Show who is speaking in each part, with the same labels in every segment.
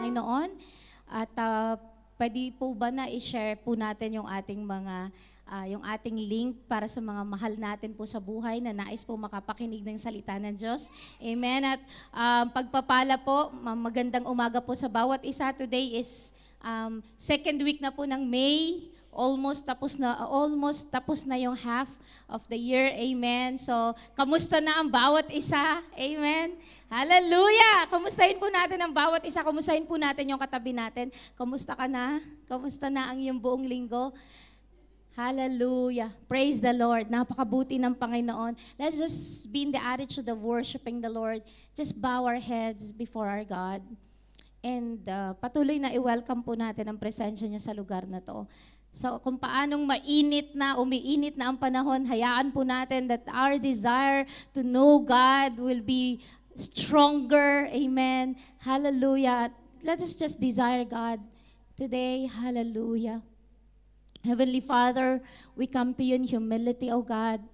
Speaker 1: Panginoon. At pwede po ba na i-share po natin yung ating yung ating link para sa mga mahal natin po sa buhay na nais po makapakinig ng salita ng Diyos. Amen. At pagpapala po, magandang umaga po sa bawat isa. Today is second week na po ng May. Almost tapos na yung half of the year. Amen. So, kamusta na ang bawat isa? Amen. Hallelujah! Kamustahin po natin ang bawat isa. Kamustahin po natin yung katabi natin. Kamusta ka na? Kamusta na ang iyong buong linggo? Hallelujah. Praise the Lord. Napakabuti ng Panginoon. Let's just be in the attitude of worshiping the Lord. Just bow our heads before our God. And patuloy na i-welcome po natin ang presensya niya sa lugar na to. So kung paanong umiinit na ang panahon, hayaan po natin that our desire to know God will be stronger. Amen. Hallelujah. Let us just desire God today. Hallelujah. Heavenly Father, we come to you in humility, O God.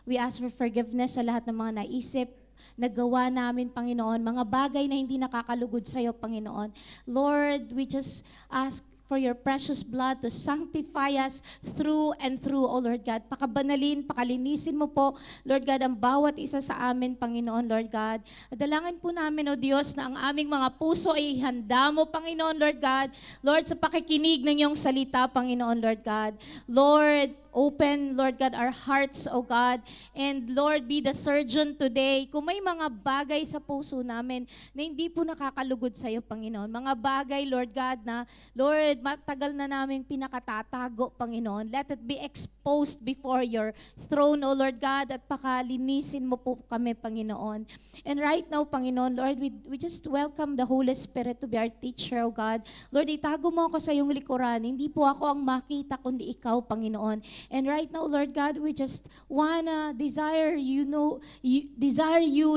Speaker 1: We ask for forgiveness sa lahat ng mga naisip, nagawa namin, Panginoon, mga bagay na hindi nakakalugod sa iyo, Panginoon. Lord, we just ask for your precious blood to sanctify us through and through, O Lord God. Pakabanalin, pakalinisin mo po, Lord God, ang bawat isa sa amin, Panginoon, Lord God. Dalangin po namin, O Diyos, na ang aming mga puso ay handa mo, Panginoon, Lord God. Lord, sa pakikinig ng iyong salita, Panginoon, Lord God. Lord, open, Lord God, our hearts, O God. And Lord, be the surgeon today. Kung may mga bagay sa puso namin na hindi po nakakalugod sa iyo, Panginoon. Mga bagay, Lord God, na, Lord, matagal na namin pinakatatago, Panginoon. Let it be exposed before your throne, O Lord God, at pakalinisin mo po kami, Panginoon. And right now, Panginoon, Lord, we just welcome the Holy Spirit to be our teacher, O God. Lord, itago mo ako sa iyong likuran. Hindi po ako ang makita, kundi ikaw, Panginoon. And right now, Lord God, we just wanna desire you,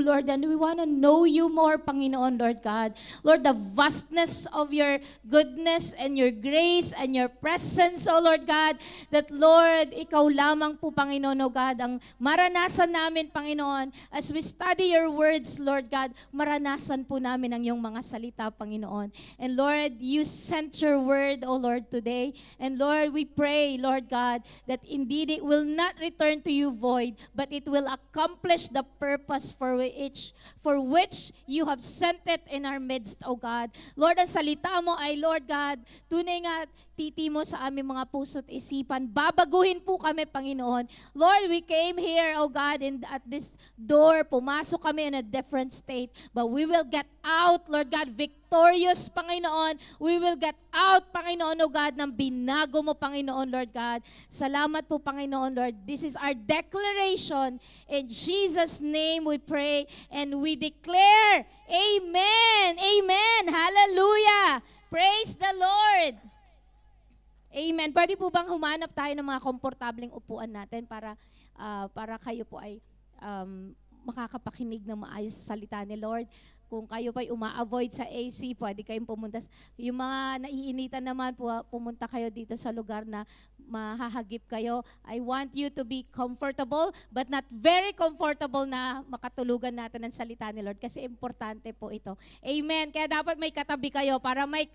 Speaker 1: Lord, and we wanna know you more, Panginoon, Lord God. Lord, the vastness of your goodness and your grace and your presence, oh Lord God, that Lord, ikaw lamang po, Panginoon, oh God, ang maranasan namin, Panginoon, as we study your words, Lord God, maranasan po namin ang iyong mga salita, Panginoon. And Lord, you sent your word, oh Lord, today. And Lord, we pray, Lord God, that indeed it will not return to you void, but it will accomplish the purpose for which you have sent it in our midst, O God. Lord, ang salita mo ay, Lord God, tunay nga titi mo sa aming mga puso't isipan. Babaguhin po kami, Panginoon. Lord, we came here, O God, and at this door, pumasok kami in a different state, but we will get out, Lord God, victorious, Panginoon. We will get out, Panginoon, O God, ng binago mo, Panginoon, Lord God. Salamat po, Panginoon, Lord. This is our declaration. In Jesus' name we pray and we declare, Amen! Amen! Hallelujah! Praise the Lord! Amen. Pwede po bang humanap tayo ng mga komportableng upuan natin para kayo po ay makakapakinig ng maayos sa salita ni Lord. Kung kayo pa'y uma-avoid sa AC, pwede kayong pumunta. Yung mga naiinitan naman, pumunta kayo dito sa lugar na mahahagip kayo. I want you to be comfortable, but not very comfortable na makatulugan natin ang salita ni Lord kasi importante po ito. Amen. Kaya dapat may katabi kayo para may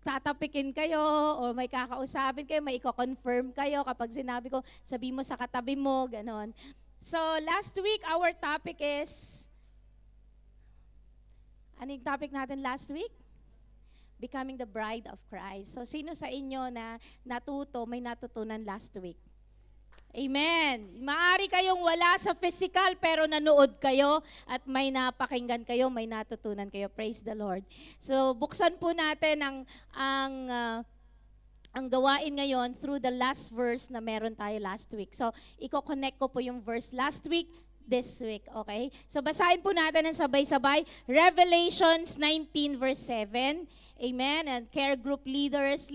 Speaker 1: tatapikin kayo o may kakausapin kayo, may i-confirm kayo kapag sinabi ko, sabi mo sa katabi mo, ganon. So, last week, our topic is, ano yung topic natin last week? Becoming the bride of Christ. So, sino sa inyo na may natutunan last week? Amen. Maaari kayong wala sa physical pero nanood kayo at may napakinggan kayo, may natutunan kayo. Praise the Lord. So, buksan po natin ang gawain ngayon through the last verse na meron tayo last week. So, i-connect ko po yung verse last week, this week, okay? So, basahin po natin ng sabay-sabay. Revelations 19 verse 7. Amen. And care group leaders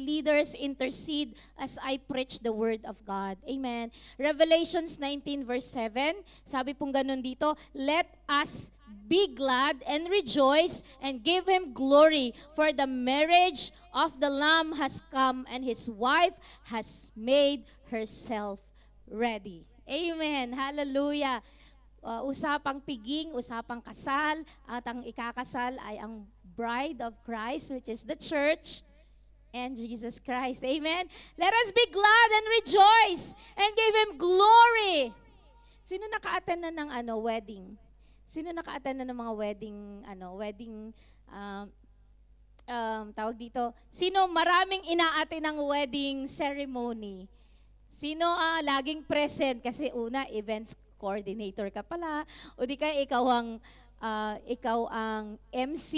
Speaker 1: intercede as I preach the word of God. Amen. Revelations 19 verse 7. Sabi pong ganun dito, let us be glad and rejoice and give Him glory, for the marriage of the Lamb has come and His wife has made herself ready. Amen. Hallelujah. usapang piging, usapang kasal, at ang ikakasal ay ang bride of Christ, which is the church, and Jesus Christ. Amen? Let us be glad and rejoice and give Him glory. Sino naka-attend na ng wedding? Sino naka-attend na ng mga wedding, tawag dito, sino maraming ina-attend ng wedding ceremony? Sino laging present? Kasi una, events coordinator ka pala, o di kaya ikaw ang MC,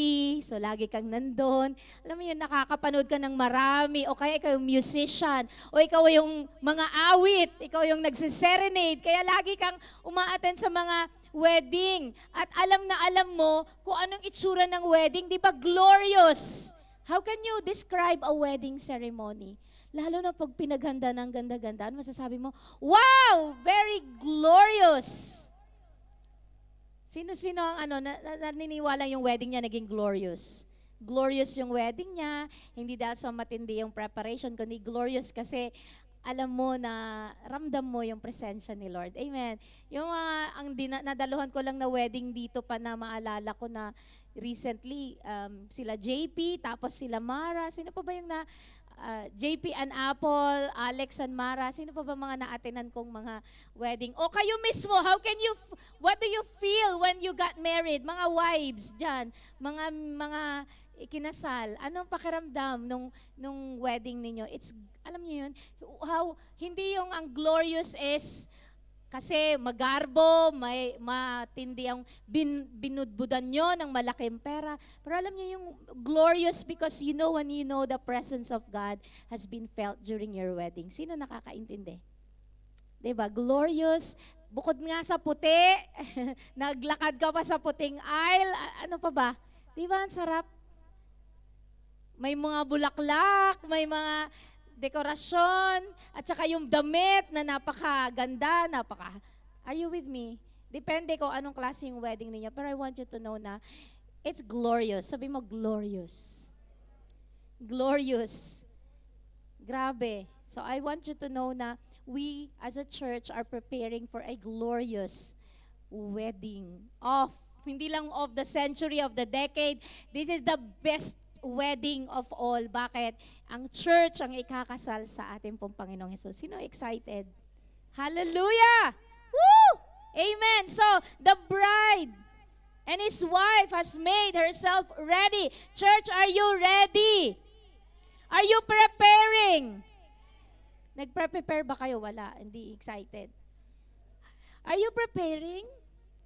Speaker 1: so lagi kang nandun. Alam mo yun, nakakapanood ka ng marami, o kaya ikaw yung musician, o ikaw yung mga awit, ikaw yung nagsiserenade, kaya lagi kang uma-attend sa mga wedding. At alam na alam mo kung anong itsura ng wedding, di ba glorious? How can you describe a wedding ceremony? Lalo na pag pinaghanda ng ganda-ganda, masasabi mo, wow, very glorious. Sino-sino ang naniniwala yung wedding niya naging glorious? Glorious yung wedding niya, hindi dahil sa matindi yung preparation, kundi glorious kasi alam mo na ramdam mo yung presensya ni Lord. Amen. Yung nadaluhan ko lang na wedding dito pa na maalala ko na recently, sila JP, tapos sila Mara. Sino pa ba yung JP and Apple, Alex and Mara, sino pa ba mga na-attenan kong mga wedding? O kayo mismo, what do you feel when you got married? Mga wives dyan, mga ikinasal, anong pakiramdam nung wedding ninyo? Alam niyo yun, hindi yung ang glorious is kasi magarbo, matindi ang binudbudan nyo ng malaking pera. Pero alam niyo yung glorious because when you know the presence of God has been felt during your wedding. Sino nakakaintindi? Diba? Glorious. Bukod nga sa puti, naglakad ka pa sa puting aisle. Ano pa ba? Diba? Ang sarap. May mga bulaklak, may mga dekorasyon, at saka yung damit na napakaganda, Are you with me? Depende kung anong klase yung wedding ninyo. Pero I want you to know na it's glorious. Sabi mo, glorious. Glorious. Grabe. So I want you to know na we as a church are preparing for a glorious wedding hindi lang of the century, of the decade. This is the best wedding of all. Bakit? Ang church ang ikakasal sa ating pong Panginoong Hesus. Sino excited? Hallelujah! Woo! Amen! So, the bride and his wife has made herself ready. Church, are you ready? Are you preparing? Nagpre-prepare ba kayo? Wala. Hindi excited. Are you preparing?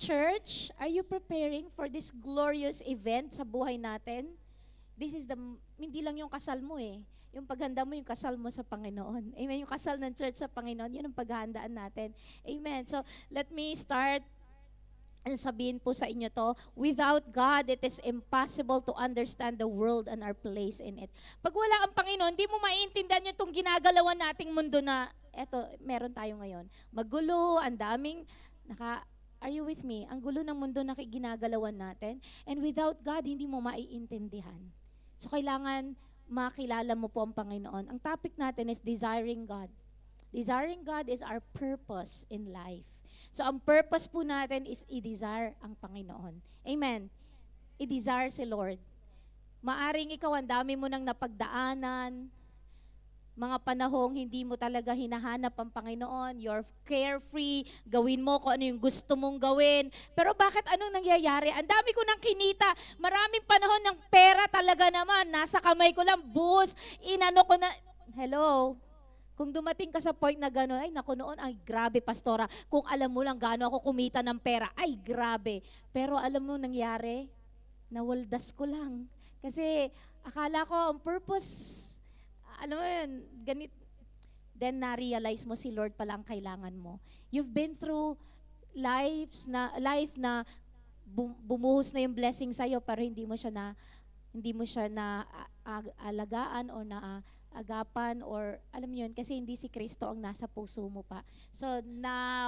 Speaker 1: Church, are you preparing for this glorious event sa buhay natin? This is hindi lang yung kasal mo Yung paghanda mo, yung kasal mo sa Panginoon. Amen. Yung kasal ng church sa Panginoon, yun ang paghahandaan natin. Amen. So, let me start and sabihin po sa inyo to, without God, it is impossible to understand the world and our place in it. Pag wala ang Panginoon, hindi mo maiintindihan yung itong ginagalawan nating mundo na, meron tayo ngayon. Magulo, ang daming, are you with me? Ang gulo ng mundo na ginagalawan natin. And without God, hindi mo maiintindihan. So, kailangan makilala mo po ang Panginoon. Ang topic natin is desiring God. Desiring God is our purpose in life. So, ang purpose po natin is i-desire ang Panginoon. Amen. I-desire si Lord. Maaring ikaw, ang dami mo nang napagdaanan, mga panahong hindi mo talaga hinahanap ang Panginoon, you're carefree, gawin mo kung ano yung gusto mong gawin. Pero bakit anong nangyayari? Ang dami ko nang kinita, maraming panahon ng pera talaga naman, nasa kamay ko lang, buhos, inano ko na, hello? Kung dumating ka sa point na gano'n, ay naku noon, ay grabe pastora, kung alam mo lang gano'n ako kumita ng pera, ay grabe. Pero alam mo nangyari? Nawaldas ko lang. Kasi akala ko ang purpose, alam mo yun, then na-realize mo si Lord pala ang kailangan mo. You've been through life na bumuhos na yung blessing sa'yo pero hindi mo siya na alagaan o na agapan or alam mo yun, kasi hindi si Kristo ang nasa puso mo pa. So,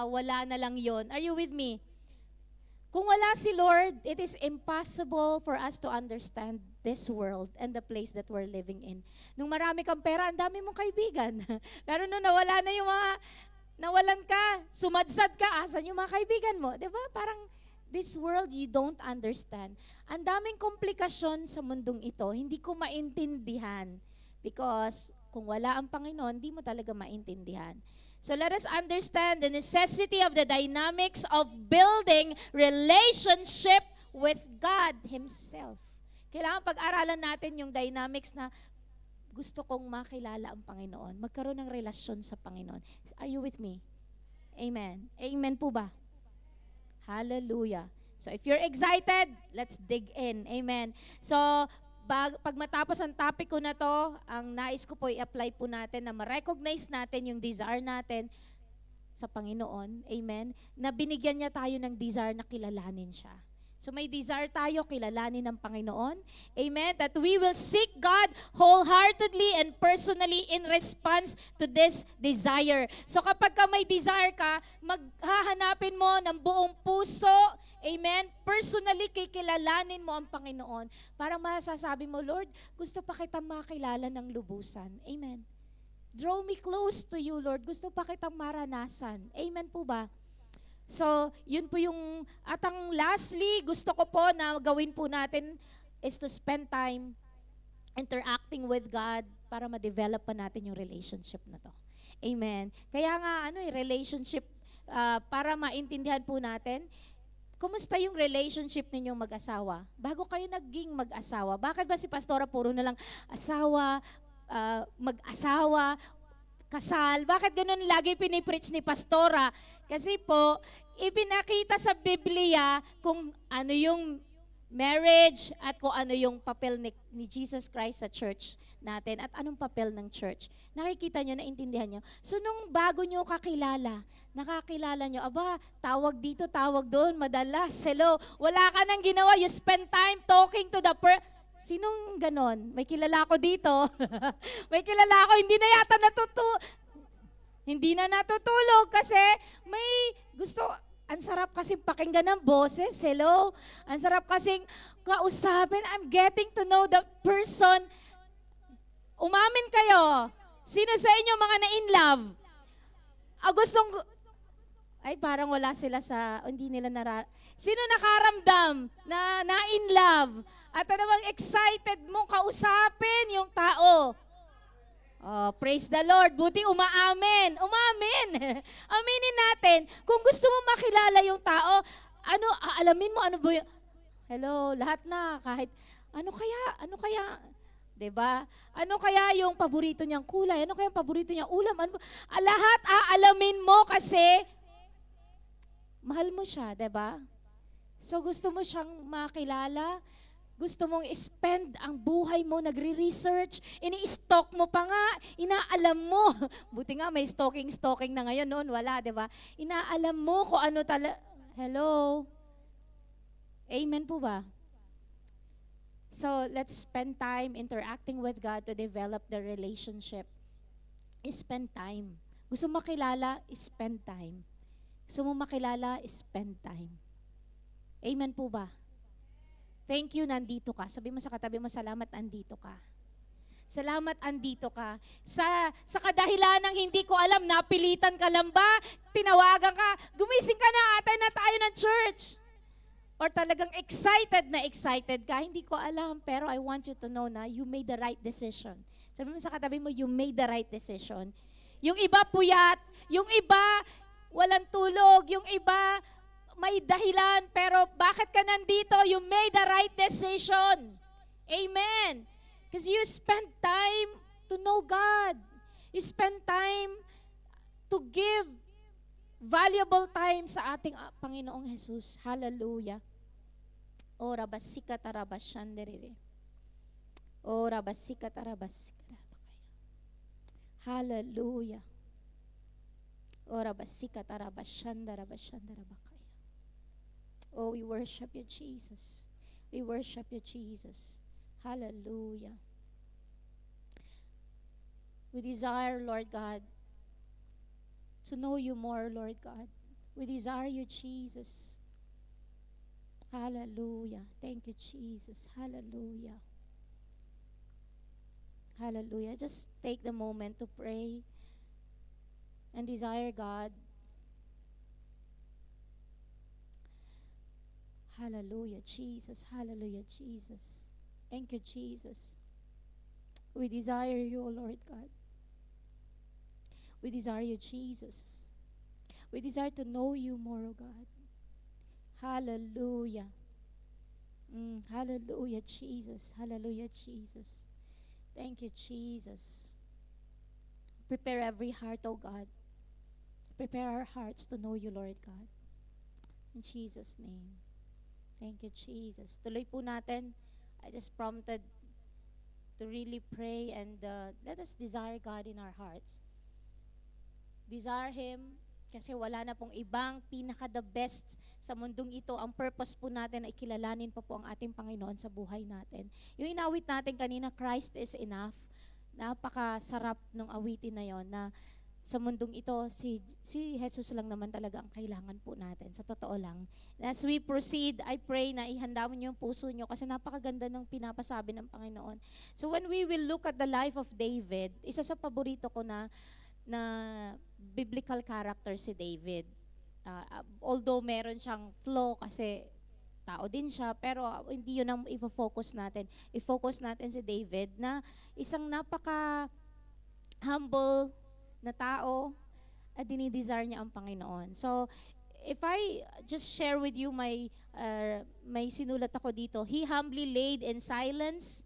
Speaker 1: wala na lang yun. Are you with me? Kung wala si Lord, it is impossible for us to understand this world and the place that we're living in. Nung marami kang pera, ang dami mong kaibigan. Pero nung nawala na yung mga nawalan ka, sumadsad ka, asan yung mga kaibigan mo? 'Di ba? Parang this world you don't understand. Ang daming komplikasyon sa mundong ito, hindi ko maintindihan. Because kung wala ang Panginoon, hindi mo talaga maintindihan. So let us understand the necessity of the dynamics of building relationship with God Himself. Kailangan pag-aralan natin yung dynamics na gusto kong makilala ang Panginoon. Magkaroon ng relasyon sa Panginoon. Are you with me? Amen. Amen po ba? Hallelujah. So if you're excited, let's dig in. Amen. So pag matapos ang topic ko na to, ang nais ko po i-apply po natin na ma-recognize natin yung desire natin sa Panginoon. Amen. Na binigyan niya tayo ng desire na kilalanin siya. So may desire tayo, kilalanin ng Panginoon. Amen. That we will seek God wholeheartedly and personally in response to this desire. So kapag ka may desire ka, maghahanapin mo ng buong puso, amen, personally kikilalanin mo ang Panginoon. Parang masasabi mo, Lord, gusto pa kita makilala ng lubusan. Amen. Draw me close to you, Lord. Gusto pa kitang maranasan. Amen po ba? So, yun po yung, at ang lastly, gusto ko po na gawin po natin is to spend time interacting with God para ma-develop pa natin yung relationship na to. Amen. Kaya nga, relationship, para maintindihan po natin, kumusta yung relationship ninyong mag-asawa? Bago kayo naging mag-asawa, bakit ba si Pastora puro na lang asawa, mag-asawa, kasal? Bakit ganun lagi pinipreach ni Pastora? Kasi po, ipinakita sa Biblia kung ano yung marriage at kung ano yung papel ni Jesus Christ sa church natin at anong papel ng church. Nakikita nyo, naintindihan nyo. So nung bago nyo nakakilala nyo, aba, tawag dito, tawag doon, madalas, hello, wala ka nang ginawa, you spend time talking to the Sinong ganon? May kilala ko dito. May kilala ko, hindi na natutulog kasi may gusto, ang sarap kasing pakinggan ng boses, hello? Ang sarap kasing kausapin, I'm getting to know the person. Umamin kayo. Sino sa inyo mga na-in love? Ay, parang wala sila hindi nila Sino nakaramdam na na-in love? At ano bang excited mong kausapin yung tao? Oh, praise the Lord. Buti umaamin. Umamin. Aminin natin. Kung gusto mo makilala yung tao, alamin mo ano ba yung... Hello, lahat na. Kahit, ano kaya, 'di ba? Ano kaya yung paborito niyang kulay? Ano kaya yung paborito niyang ulam? Lahat aalamin mo kasi mahal mo siya, 'di ba? So gusto mo siyang makilala, gusto mong spend ang buhay mo, nagre-research, ini-stalk mo pa nga, inaalam mo. Buti nga may stalking na ngayon, noon wala, 'di ba? Inaalam mo kung ano Hello? Amen po ba? So, let's spend time interacting with God to develop the relationship. Spend time. Gusto mo makilala? Spend time. Gusto mo makilala? Spend time. Amen po ba? Thank you, nandito ka. Sabi mo sa katabi mo, salamat, andito ka. Salamat, andito ka. Sa kadahilan ng hindi ko alam, napilitan ka lang ba? Tinawagan ka, gumising ka na, atay na tayo ng church. Or talagang excited ka, hindi ko alam, pero I want you to know na you made the right decision. Sabi mo sa katabi mo, you made the right decision. Yung iba puyat, yung iba walang tulog, yung iba may dahilan, pero bakit ka nandito? You made the right decision. Amen. Because you spend time to know God. You spend time to give valuable time sa ating Panginoong Jesus. Hallelujah. Ora basika tarabashanderere. Ora basika tarabasika. Hallelujah. Ora basika tarabashandarabashandarabakaya. Oh, we worship you, Jesus. We worship you, Jesus. Hallelujah. We desire, Lord God, to know you more, Lord God. We desire you, Jesus. Hallelujah. Thank you, Jesus. Hallelujah. Hallelujah. Just take the moment to pray. and desire God. Hallelujah, Jesus. Hallelujah, Jesus. Thank you, Jesus. We desire you, O Lord God. We desire you, Jesus. We desire to know you more, O God. Hallelujah. Hallelujah, Jesus. Hallelujah, Jesus. Thank you, Jesus. Prepare every heart, O God. Prepare our hearts to know you, Lord God. In Jesus' name. Thank you, Jesus. Tuloy po natin. I just prompted to really pray and let us desire God in our hearts. Desire Him kasi wala na pong ibang pinaka-the best sa mundong ito. Ang purpose po natin ay kilalanin pa po ang ating Panginoon sa buhay natin. Yung inawit natin kanina, Christ is enough. Napakasarap nung awitin na yon na sa mundong ito, si Jesus lang naman talaga ang kailangan po natin. Sa totoo lang. As we proceed, I pray na ihanda mo niyo yung puso niyo kasi napakaganda ng pinapasabi ng Panginoon. So when we will look at the life of David, isa sa paborito ko na biblical character si David. Although meron siyang flaw kasi tao din siya, pero hindi yun ang i-focus natin. I-focus natin si David na isang napaka-humble na tao at dinidesire niya ang Panginoon. So, if I just share with you may sinulat ako dito, he humbly laid in silence.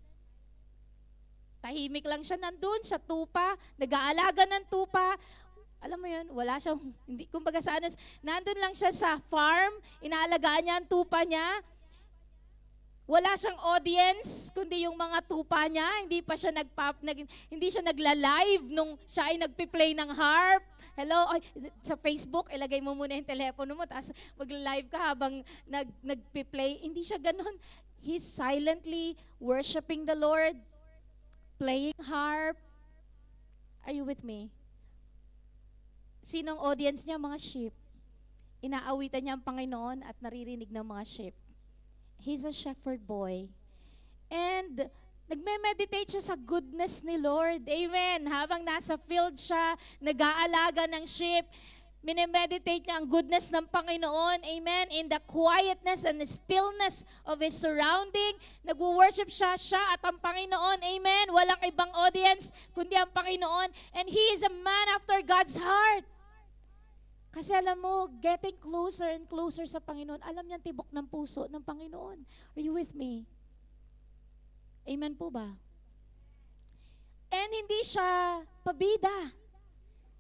Speaker 1: Tahimik lang siya nandun sa tupa, nag-aalaga ng tupa. Alam mo yun, wala siyang, hindi, kumbaga sa ano, nandun lang siya sa farm, inaalagaan niya ang tupa niya. Wala siyang audience, kundi yung mga tupa niya. Hindi pa siya hindi siya nagla-live nung siya ay nagpi-play ng harp. Hello, ay, sa Facebook, ilagay mo muna yung telepono mo, tapos magla-live ka habang nagpi-play. Hindi siya ganun. He's silently worshiping the Lord, playing harp. Are you with me? Sinong audience niya? Mga sheep. Inaawitan niya ang Panginoon at naririnig ng mga sheep. He's a shepherd boy. And nagme-meditate siya sa goodness ni Lord. Amen. Habang nasa field siya, nag-aalaga ng sheep, minemeditate niya ang goodness ng Panginoon. Amen. In the quietness and the stillness of his surrounding, nag-worship siya at ang Panginoon. Amen. Walang ibang audience, kundi ang Panginoon. And he is a man after God's heart. Kasi alam mo, getting closer and closer sa Panginoon, alam niyan tibok ng puso ng Panginoon. Are you with me? Amen po ba? And hindi siya pabida.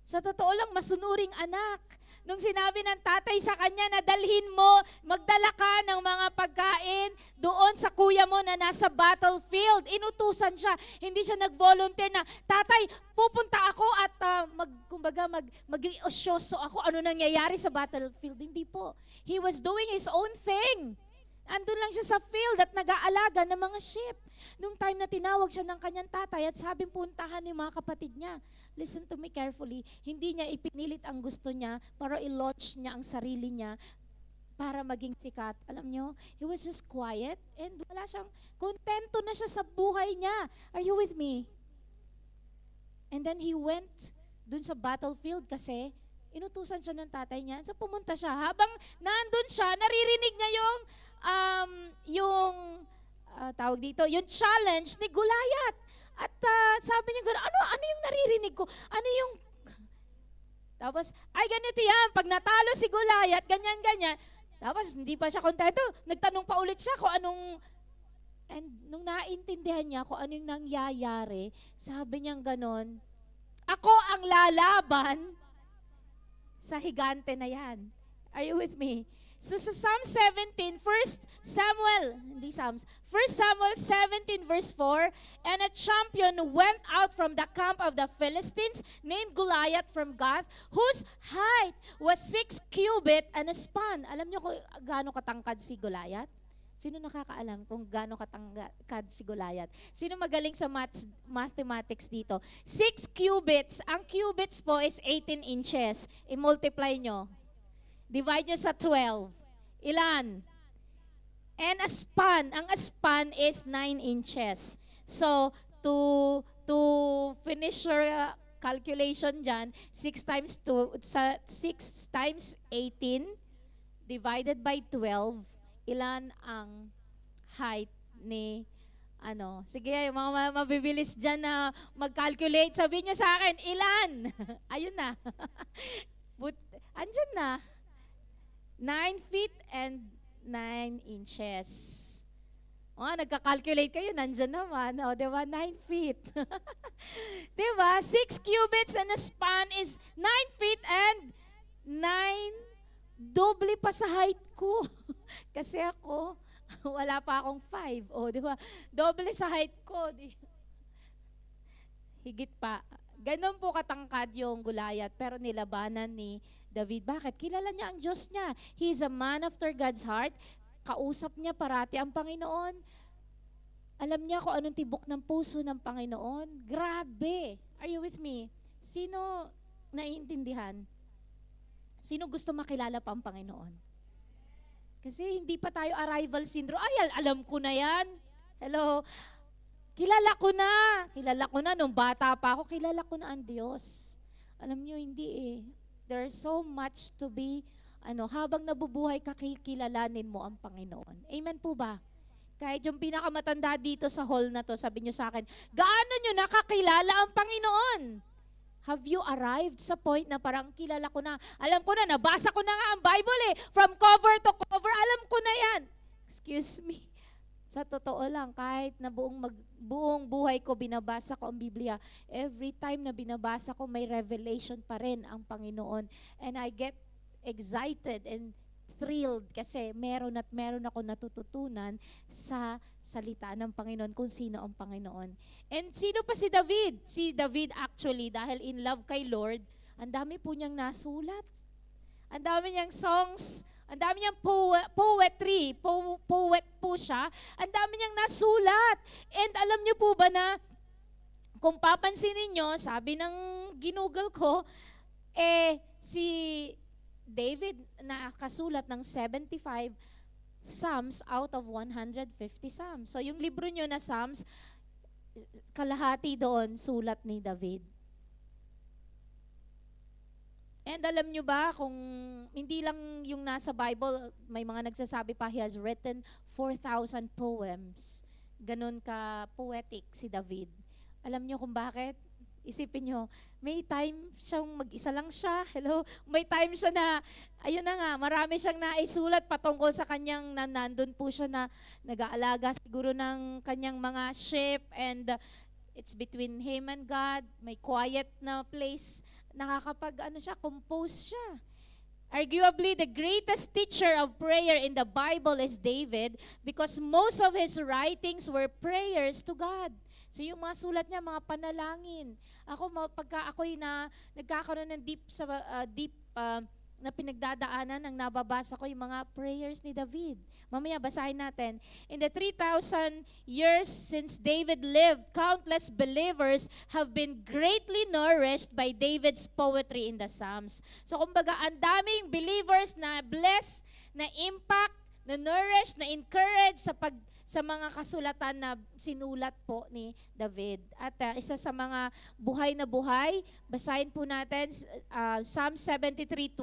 Speaker 1: Sa totoo lang, masunuring anak. Nung sinabi ng tatay sa kanya na dalhin mo, magdala ka ng mga pagkain doon sa kuya mo na nasa battlefield. Inutusan siya. Hindi siya nag-volunteer na, tatay, pupunta ako at mag-iosyoso ako. Ano nangyayari sa battlefield? Hindi po. He was doing his own thing. Andun lang siya sa field at nag-aalaga ng mga sheep. Nung time na tinawag siya ng kanyang tatay at sabing puntahan ni mga kapatid niya, listen to me carefully, hindi niya ipinilit ang gusto niya para i-launch niya ang sarili niya para maging sikat. Alam niyo, he was just quiet and wala siyang, kontento na siya sa buhay niya. Are you with me? And then he went dun sa battlefield kasi inutusan siya ng tatay niya. So pumunta siya. Habang nandun siya, naririnig niya tawag dito, yung challenge ni Goliath. At sabi niya gano'n, ano yung naririnig ko? Ano yung... Tapos, ay ganito yan, pag natalo si Goliath, ganyan-ganyan. Tapos, hindi pa siya kontento. Nagtanong pa ulit siya kung anong... And nung naintindihan niya kung ano yung nangyayari, sabi niya gano'n, ako ang lalaban sa higante na yan. Are you with me? So sa Psalm 17, 1 Samuel 17 verse 4, and a champion went out from the camp of the Philistines named Goliath from Gath, whose height was 6 cubit and a span. Alam niyo kung gaano katangkad si Goliath? Sino nakakaalam kung gaano katangkad si Goliath? Sino magaling sa mathematics dito? 6 cubits. Ang cubits po is 18 inches. I-multiply nyo. Divide nyo sa 12. Ilan? And a span. Ang span is 9 inches. So, to finish your calculation dyan, 6 times 2, 6 times 18 divided by 12, ilan ang height ni sige, mga mabibilis dyan na mag-calculate. Sabihin nyo sa akin, ilan? Ayun na. Andyan na. 9 feet and 9 inches. Nagka-calculate kayo, nandyan naman. Diba? 9 feet. Diba? 6 cubits and a span is 9 feet and 9, doble pa sa height ko. Kasi ako, wala pa akong 5. Diba? Doble sa height ko. Higit pa. Ganon po katangkad yung Goliath, pero nilabanan ni David. Bakit? Kilala niya ang Diyos niya. He is a man after God's heart. Kausap niya parati ang Panginoon. Alam niya kung anong tibok ng puso ng Panginoon. Grabe! Are you with me? Sino naiintindihan? Sino gusto makilala pa ang Panginoon? Kasi hindi pa tayo arrival syndrome. Ay, alam ko na yan. Hello? Kilala ko na. Nung bata pa ako, kilala ko na ang Diyos. Alam niyo, hindi eh. There's so much to be, habang nabubuhay ka, kilalanin mo ang Panginoon. Amen po ba? Kahit yung pinakamatanda dito sa hall na to, sabi niyo sa akin, gaano niyo nakakilala ang Panginoon? Have you arrived sa point na parang kilala ko na, alam ko na, nabasa ko na nga ang Bible eh, from cover to cover, alam ko na yan. Excuse me. Sa totoo lang, kahit na buong buhay ko binabasa ko ang Biblia, every time na binabasa ko, may revelation pa rin ang Panginoon. And I get excited and thrilled kasi meron ako natututunan sa salita ng Panginoon kung sino ang Panginoon. And sino pa si David? Si David actually, dahil in love kay Lord, ang dami po niyang nasulat. Ang dami niyang songs, ang dami niyang poetry, poet po siya. Ang dami niyang nasulat. And alam niyo po ba na, kung papansinin niyo, sabi ng ginugol ko, si David nakasulat ng 75 Psalms out of 150 Psalms. So yung libro niyo na Psalms, kalahati doon sulat ni David. And alam nyo ba, kung hindi lang yung nasa Bible, may mga nagsasabi pa, he has written 4,000 poems. Ganon ka poetic si David. Alam nyo kung bakit? Isipin nyo, may time siyang mag-isa lang siya. Hello? May time siya na, ayun na nga, marami siyang naisulat patungkol sa kanyang, nandun po siya na nag-aalaga siguro ng kanyang mga sheep, and it's between him and God. May quiet na place. Compose siya. Arguably, the greatest teacher of prayer in the Bible is David because most of his writings were prayers to God. So yung mga sulat niya, mga panalangin. Pagka ako'y nagkakaroon ng deep na pinagdadaanan, ang nababasa ko yung mga prayers ni David. Mamaya basahin natin. In the 3,000 years since David lived, countless believers have been greatly nourished by David's poetry in the Psalms. So kumbaga, ang daming believers na blessed, na impact, na nourished, na encouraged sa mga kasulatan na sinulat po ni David. At isa sa mga buhay na buhay, basahin po natin Psalm 73:25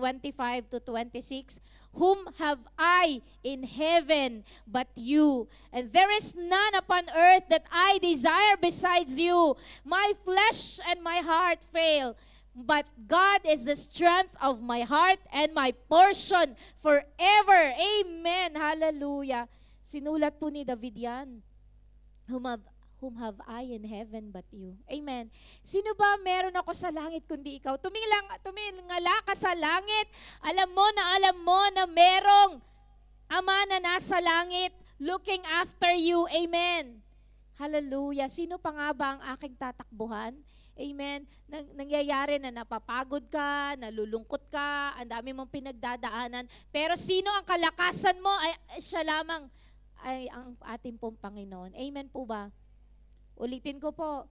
Speaker 1: to 26. Whom have I in heaven but you? And there is none upon earth that I desire besides you. My flesh and my heart fail, but God is the strength of my heart and my portion forever. Amen. Hallelujah. Sinulat po ni David yan. Whom have I in heaven but you? Amen. Sino ba meron ako sa langit kundi ikaw? Tumingala ka sa langit. Alam mo na merong Ama na nasa langit looking after you. Amen. Hallelujah. Sino pa nga ba ang aking tatakbuhan? Amen. Nangyayari na napapagod ka, nalulungkot ka, ang dami mong pinagdadaanan. Pero sino ang kalakasan mo? Siya lamang ay ang ating pong Panginoon. Amen po ba? Ulitin ko po.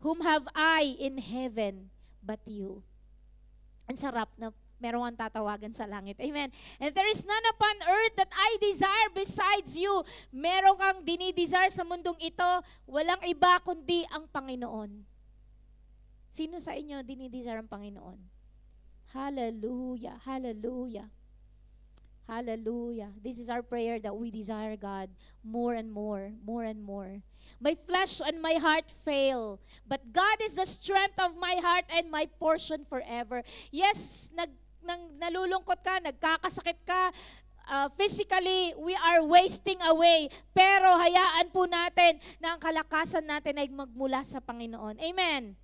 Speaker 1: Whom have I in heaven but you? Ang sarap na meron kang tatawagan sa langit. Amen. And there is none upon earth that I desire besides you. Meron kang dinidesire sa mundong ito, walang iba kundi ang Panginoon. Sino sa inyo dinidesire ang Panginoon? Hallelujah, hallelujah, hallelujah. This is our prayer that we desire God more and more, more and more. My flesh and my heart fail, but God is the strength of my heart and my portion forever. Yes, nalulungkot ka, nagkakasakit ka, physically, we are wasting away. Pero hayaan po natin na ang kalakasan natin ay magmula sa Panginoon. Amen.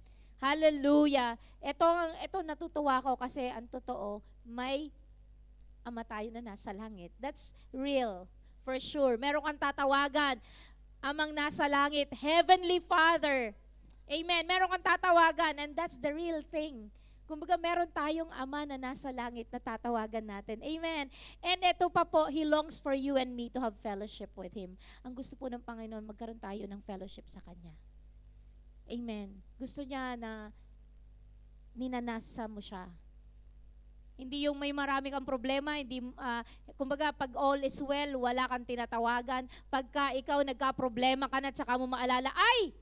Speaker 1: Hallelujah. Ito natutuwa ko kasi ang totoo, may Ama tayo na nasa langit. That's real. For sure. Meron kang tatawagan. Amang nasa langit. Heavenly Father. Amen. Meron kang tatawagan and that's the real thing. Kumbaga meron tayong Ama na nasa langit na tatawagan natin. Amen. And ito pa po, He longs for you and me to have fellowship with Him. Ang gusto po ng Panginoon, magkaroon tayo ng fellowship sa Kanya. Amen. Gusto niya na ninanasa mo siya. Hindi yung may marami kang problema, hindi, kumbaga pag all is well, wala kang tinatawagan. Pagka ikaw nagka-problema ka na at saka mo maalala, ay!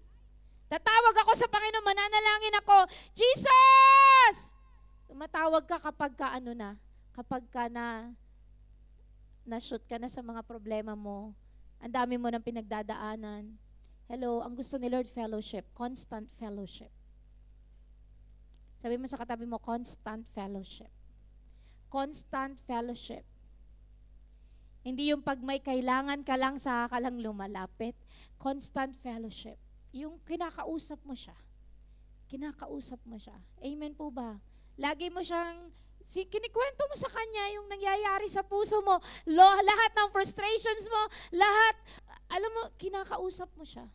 Speaker 1: Tatawag ako sa Panginoon, mananalangin ako, Jesus! Tumatawag ka kapag ka kapag ka na-shoot ka na sa mga problema mo, ang dami mo ng pinagdadaanan. Hello, ang gusto ni Lord, fellowship, constant fellowship. Sabi mo sa katabi mo, constant fellowship. Constant fellowship. Hindi yung pag may kailangan ka lang, saka ka lang lumalapit. Constant fellowship. Yung kinakausap mo siya. Kinakausap mo siya. Amen po ba? Lagi mo siyang, kinikwento mo sa Kanya yung nangyayari sa puso mo. Lahat ng frustrations mo, lahat, alam mo, kinakausap mo siya.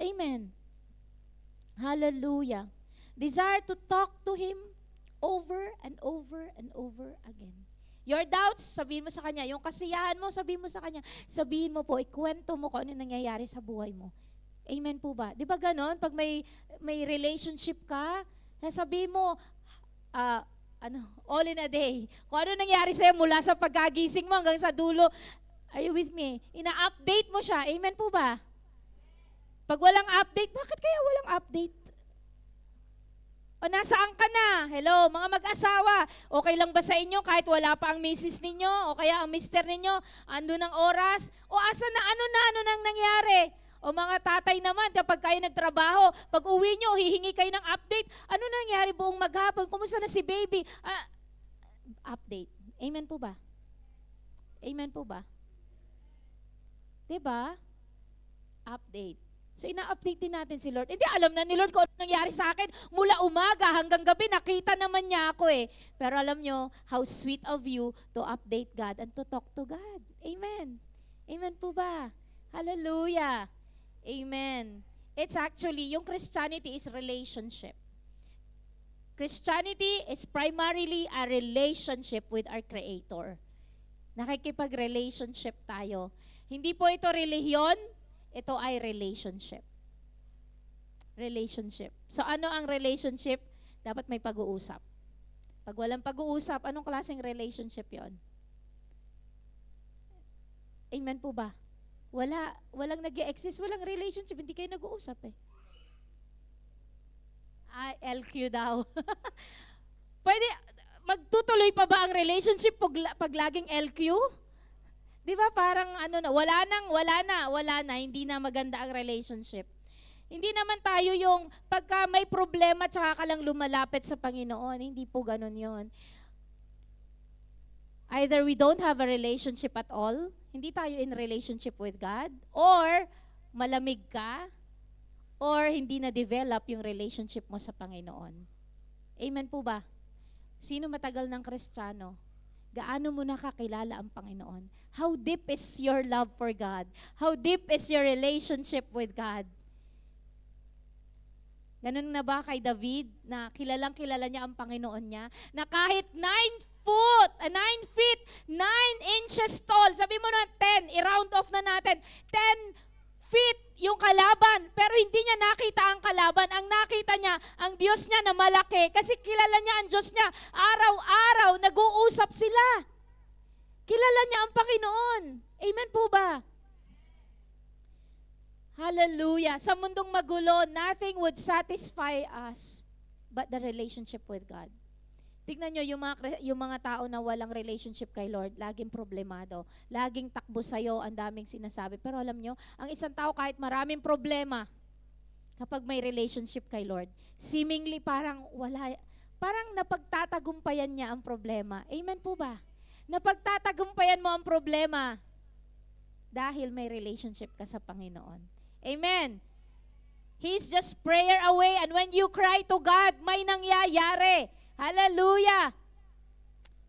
Speaker 1: Amen. Hallelujah. Desire to talk to Him over and over and over again. Your doubts, sabihin mo sa Kanya. Yung kasiyahan mo, sabihin mo sa Kanya. Sabihin mo po, ikwento mo kung ano nangyayari sa buhay mo. Amen po ba? Di ba ganon? Pag may relationship ka, sabihin mo, all in a day. Kung ano nangyari sa'yo mula sa pagkagising mo hanggang sa dulo. Are you with me? Ina-update mo siya. Amen po ba? Pag walang update, bakit kaya walang update? O nasaan ka na? Hello, mga mag-asawa. Okay lang ba sa inyo kahit wala pa ang misis ninyo o kaya ang mister ninyo? Ando ng oras? O asa na ano nang nangyari? O mga tatay naman, kapag kayo nagtrabaho, pag uwi nyo, hihingi kayo ng update. Ano nangyari buong maghapon? Kumusta na si baby? Update. Amen po ba? Amen po ba? Diba? Update. So, ina-update din natin si Lord. Hindi, alam na ni Lord kung ano nangyari sa akin. Mula umaga hanggang gabi, nakita naman niya ako eh. Pero alam nyo, how sweet of you to update God and to talk to God. Amen. Amen po ba? Hallelujah. Amen. It's actually, yung Christianity is relationship. Christianity is primarily a relationship with our Creator. Nakikipag-relationship tayo. Hindi po ito relihiyon, ito ay relationship. Relationship. So ano ang relationship? Dapat may pag-uusap. Pag walang pag-uusap, anong klaseng relationship yon? Amen po ba? Walang nag-i-exist, walang relationship, hindi kayo nag-uusap eh. LQ daw. Pwede, magtutuloy pa ba ang relationship pag laging LQ? Di ba parang wala na, hindi na maganda ang relationship. Hindi naman tayo yung pagka may problema tsaka ka lang lumalapit sa Panginoon. Hindi po ganun yon. Either we don't have a relationship at all, hindi tayo in relationship with God, or malamig ka, or hindi na-develop yung relationship mo sa Panginoon. Amen po ba? Sino matagal ng Kristiyano? Gaano mo nakakilala ang Panginoon? How deep is your love for God? How deep is your relationship with God? Ganun na ba kay David na kilalang-kilala niya ang Panginoon niya? Na kahit 9 feet, 9 inches tall, sabi mo na 10, i-round off na natin, 10 feet yung kalaban, pero hindi niya nakita ang kalaban. Ang nakita niya, ang Diyos niya na malaki, kasi kilala niya ang Diyos niya. Araw-araw, nag-uusap sila. Kilala niya ang Panginoon. Amen po ba? Hallelujah. Sa mundong magulo, nothing would satisfy us but the relationship with God. Tignan nyo, yung mga tao na walang relationship kay Lord, laging problemado. Laging takbo sa'yo, ang daming sinasabi. Pero alam nyo, ang isang tao kahit maraming problema, kapag may relationship kay Lord, seemingly parang napagtatagumpayan niya ang problema. Amen po ba? Napagtatagumpayan mo ang problema dahil may relationship ka sa Panginoon. Amen. He's just prayer away, and when you cry to God, may nangyayari. Hallelujah!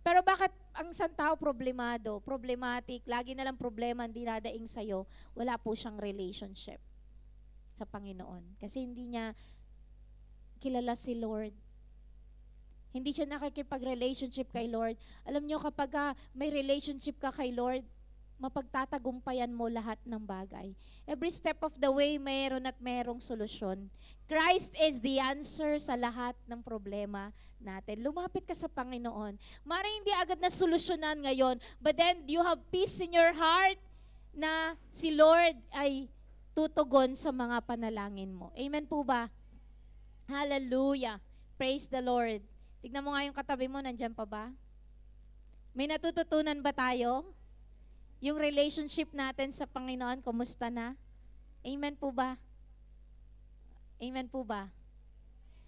Speaker 1: Pero bakit ang isang tao problemado, problematic, lagi na lang problema ang dinadaing sa'yo, wala po siyang relationship sa Panginoon. Kasi hindi niya kilala si Lord. Hindi siya nakikipag-relationship kay Lord. Alam niyo, kapag may relationship ka kay Lord, mapagtatagumpayan mo lahat ng bagay. Every step of the way, mayroon at mayroong solusyon. Christ is the answer sa lahat ng problema natin. Lumapit ka sa Panginoon. Maring hindi agad na solusyonan ngayon, but then you have peace in your heart na si Lord ay tutugon sa mga panalangin mo. Amen po ba? Hallelujah. Praise the Lord. Tignan mo nga yung katabi mo, nandyan pa ba? May natututunan ba tayo? Yung relationship natin sa Panginoon, kumusta na? Amen po ba? Amen po ba?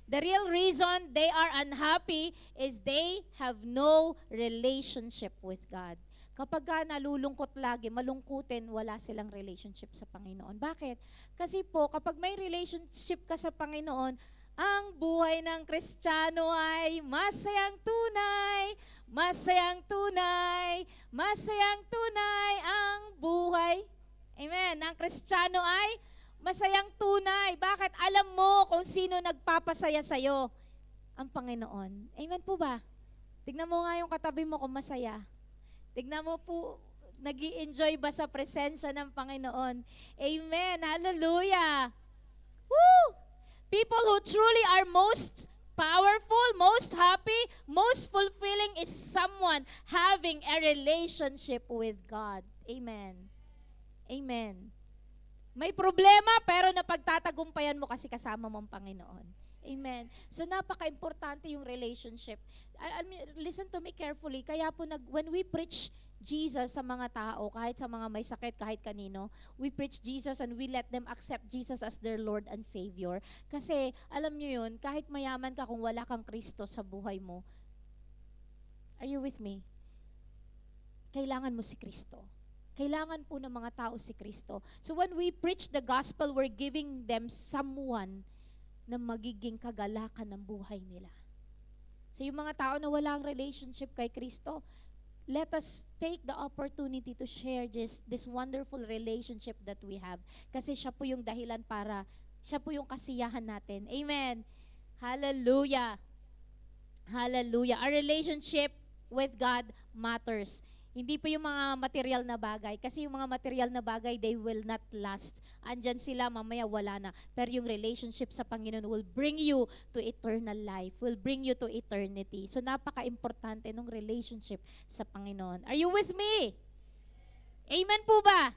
Speaker 1: The real reason they are unhappy is they have no relationship with God. Kapag ka nalulungkot lagi, malungkutin, wala silang relationship sa Panginoon. Bakit? Kasi po, kapag may relationship ka sa Panginoon, ang buhay ng Kristiyano ay masayang tunay, masayang tunay, masayang tunay ang buhay. Amen. Ang Kristiyano ay masayang tunay. Bakit? Alam mo kung sino nagpapasaya sa'yo. Ang Panginoon. Amen po ba? Tignan mo nga yung katabi mo kung masaya. Tignan mo po, nag-i-enjoy ba sa presensya ng Panginoon? Amen. Hallelujah. Woo! People who truly are most powerful, most happy, most fulfilling is someone having a relationship with God. Amen. Amen. May problema pero napagtatagumpayan mo kasi kasama mo ang Panginoon. Amen. So napaka-importante yung relationship. Listen to me carefully. Kaya po when we preach Jesus sa mga tao, kahit sa mga may sakit, kahit kanino, we preach Jesus and we let them accept Jesus as their Lord and Savior. Kasi, alam nyo yun, kahit mayaman ka kung wala kang Kristo sa buhay mo, are you with me? Kailangan mo si Kristo. Kailangan po ng mga tao si Kristo. So when we preach the gospel, we're giving them someone na magiging kagalakan ng buhay nila. So yung mga tao na walang relationship kay Kristo, let us take the opportunity to share this wonderful relationship that we have. Kasi siya po yung dahilan siya po yung kasiyahan natin. Amen. Hallelujah. Hallelujah. Our relationship with God matters. Hindi po yung mga material na bagay. Kasi yung mga material na bagay, they will not last. Andyan sila, mamaya wala na. Pero yung relationship sa Panginoon will bring you to eternal life, will bring you to eternity. So napaka-importante ng relationship sa Panginoon. Are you with me? Amen po ba?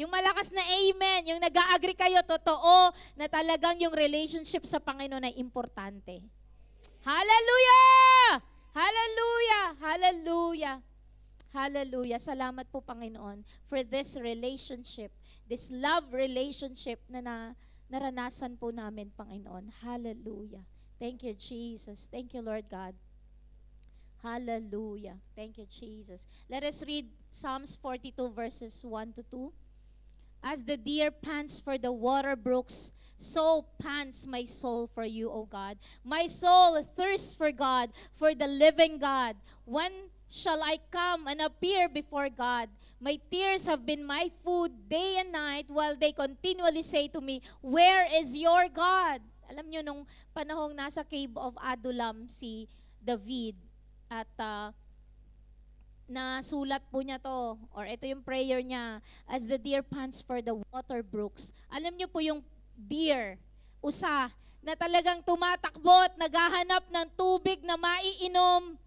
Speaker 1: Yung malakas na amen, yung nag-a-agree kayo, totoo na talagang yung relationship sa Panginoon ay importante. Hallelujah! Hallelujah! Hallelujah! Hallelujah. Salamat po, Panginoon, for this relationship, this love relationship na naranasan po namin, Panginoon. Hallelujah. Thank you, Jesus. Thank you, Lord God. Hallelujah. Thank you, Jesus. Let us read Psalms 42 verses 1 to 2. As the deer pants for the water brooks, so pants my soul for you, O God. My soul thirsts for God, for the living God. When shall I come and appear before God? My tears have been my food day and night, while they continually say to me, where is your God? Alam nyo, nung panahong nasa cave of Adullam si David, at nasulat po niya to, or ito yung prayer niya, as the deer pants for the water brooks. Alam niyo po yung deer, usa, na talagang tumatakbo at naghahanap ng tubig na maiinom.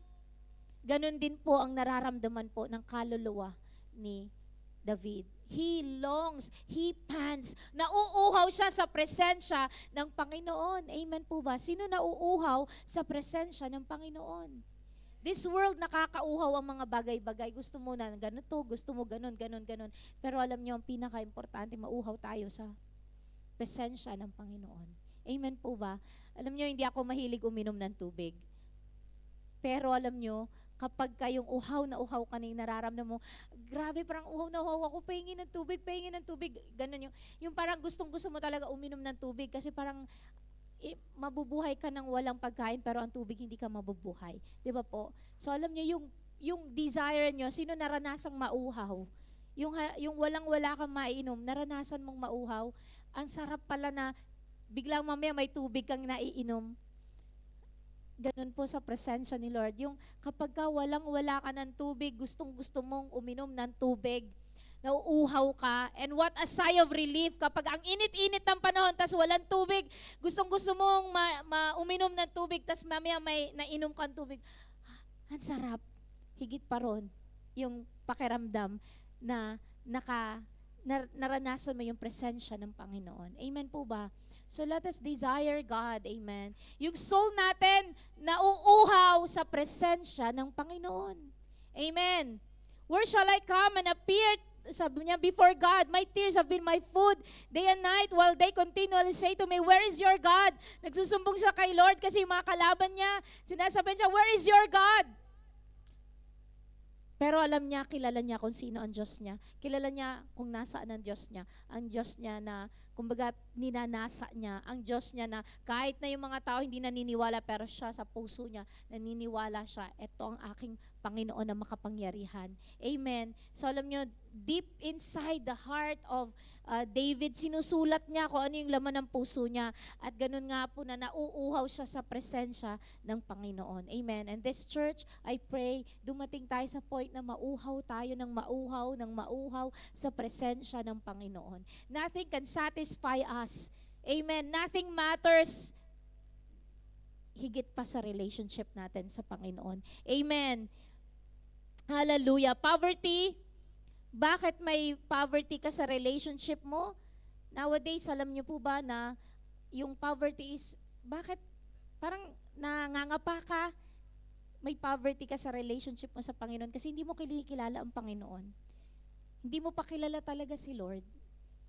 Speaker 1: Ganon din po ang nararamdaman po ng kaluluwa ni
Speaker 2: David. He longs, he pants, nauuhaw siya sa presensya ng Panginoon. Amen po ba? Sino nauuhaw sa presensya ng Panginoon? This world, nakakauhaw ang mga bagay-bagay. Gusto mo na ganito, gusto mo ganon, ganon, ganon. Pero alam niyo, ang pinaka-importante, mauhaw tayo sa presensya ng Panginoon. Amen po ba? Alam niyo, hindi ako mahilig uminom ng tubig. Pero alam niyo, kapag kayong uhaw na uhaw ka na yung nararamdaman mo, grabe, parang uhaw na uhaw ako, pahingin ng tubig, ganun yung parang gustong-gusto mo talaga uminom ng tubig kasi parang mabubuhay ka ng walang pagkain pero ang tubig hindi ka mabubuhay. Di ba po? So alam niyo, yung desire niyo, sino naranasang mauhaw? Yung walang-wala kang maiinom, naranasan mong mauhaw, ang sarap pala na biglang mamaya may tubig kang naiinom. Ganun po sa presensya ni Lord. Yung kapag ka walang-wala ka ng tubig, gustong-gusto mong uminom ng tubig, nauuhaw ka, and what a sigh of relief kapag ang init-init ng panahon, tas walang tubig, gustong-gusto mong uminom ng tubig, tas mamaya may nainom kang tubig. Ang sarap. Higit pa ron, yung pakiramdam na naranasan mo yung presensya ng Panginoon. Amen po ba? So let us desire God, amen. Yung soul natin, nauuhaw sa presensya ng Panginoon. Amen. Where shall I come and appear, sabi niya, before God? My tears have been my food day and night while they continually say to me, where is your God? Nagsusumbong siya kay Lord kasi yung mga kalaban niya, sinasabi niya, where is your God? Pero alam niya, kilala niya kung sino ang Diyos niya. Kilala niya kung nasaan ang Diyos niya. Ang Diyos niya na, kumbaga, ninanasa niya. Ang Diyos niya na kahit na yung mga tao hindi naniniwala, pero siya sa puso niya, naniniwala siya. Ito ang aking Panginoon na makapangyarihan. Amen. So alam niyo, deep inside the heart of David, sinusulat niya kung ano yung laman ng puso niya. At ganun nga po na nauuhaw siya sa presensya ng Panginoon. Amen. And this church, I pray, dumating tayo sa point na mauhaw tayo ng mauhaw sa presensya ng Panginoon. Nothing can satisfy us. Amen. Nothing matters higit pa sa relationship natin sa Panginoon. Amen. Hallelujah. Poverty. Bakit may poverty ka sa relationship mo? Nowadays, alam niyo po ba na yung poverty is, bakit parang nangangapa ka? May poverty ka sa relationship mo sa Panginoon kasi hindi mo kinikilala ang Panginoon. Hindi mo pa kilala talaga si Lord.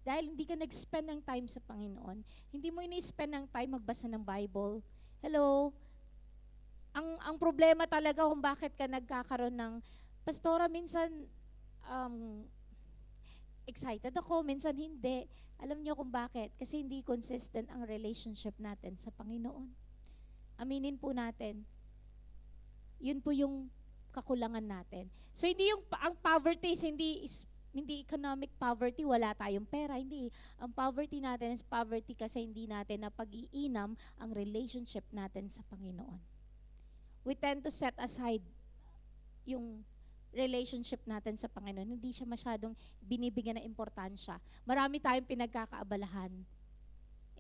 Speaker 2: Dahil hindi ka nag-spend ng time sa Panginoon. Hindi mo ini-spend ng time magbasa ng Bible. Hello? Ang problema talaga kung bakit ka nagkakaroon ng, Pastora, minsan excited ako, minsan hindi. Alam niyo kung bakit? Kasi hindi consistent ang relationship natin sa Panginoon. Aminin po natin. Yun po yung kakulangan natin. So hindi ang poverty is hindi economic poverty, wala tayong pera, hindi. Ang poverty natin is poverty kasi hindi natin na pag-iinam ang relationship natin sa Panginoon. We tend to set aside yung relationship natin sa Panginoon. Hindi siya masyadong binibigyan ng importansya. Marami tayong pinagkakaabalahan.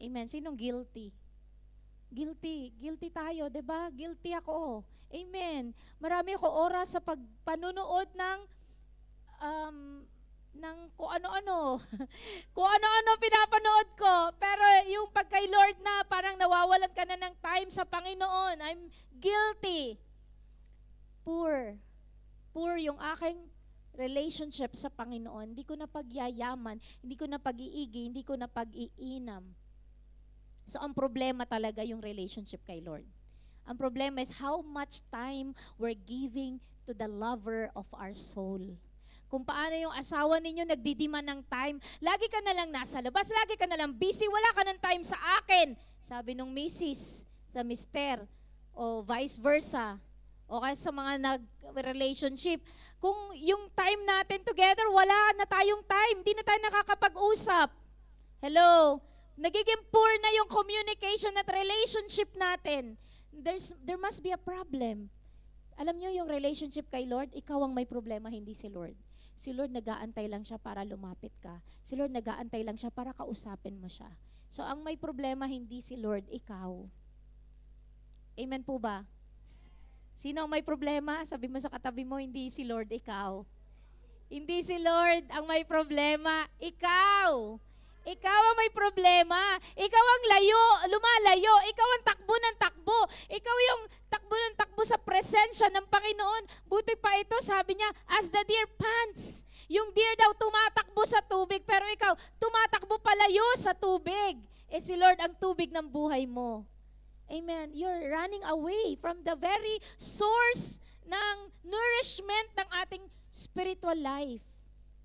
Speaker 2: Amen. Sinong guilty? Guilty. Guilty tayo, 'di ba? Guilty ako. Amen. Marami ako oras sa pagpanunood ng kung ano-ano. Kung ano-ano pinapanood ko. Pero yung pag kay Lord na, parang nawawalan ka na ng time sa Panginoon. I'm guilty. Poor yung aking relationship sa Panginoon. Hindi ko na pagyayaman, hindi ko na pag-iigi, hindi ko na pag-iinam. So ang problema talaga yung relationship kay Lord. Ang problema is how much time we're giving to the lover of our soul. Kung paano yung asawa ninyo nagdidima ng time, lagi ka na lang nasa labas, lagi ka na lang busy, wala ka ng time sa akin. Sabi nung misis sa mister, o vice versa. O kaya sa mga nag-relationship, kung yung time natin together, wala na tayong time, hindi na tayo nakakapag-usap. Hello? Nagiging poor na yung communication at relationship natin. There must be a problem. Alam nyo, yung relationship kay Lord, ikaw ang may problema, hindi si Lord. Si Lord nag-aantay lang siya para lumapit ka. Si Lord nag-aantay lang siya para kausapin mo siya. So ang may problema, hindi si Lord, ikaw. Amen po ba? Sino ang may problema? Sabi mo sa katabi mo, hindi si Lord, ikaw. Hindi si Lord ang may problema. Ikaw. Ikaw ang may problema. Ikaw ang lumalayo. Ikaw ang takbo ng takbo. Ikaw yung takbo ng takbo sa presensya ng Panginoon. Buti pa ito, sabi niya, as the deer pants. Yung deer daw tumatakbo sa tubig, pero ikaw tumatakbo palayo sa tubig. Eh si Lord ang tubig ng buhay mo. Amen. You're running away from the very source ng nourishment ng ating spiritual life.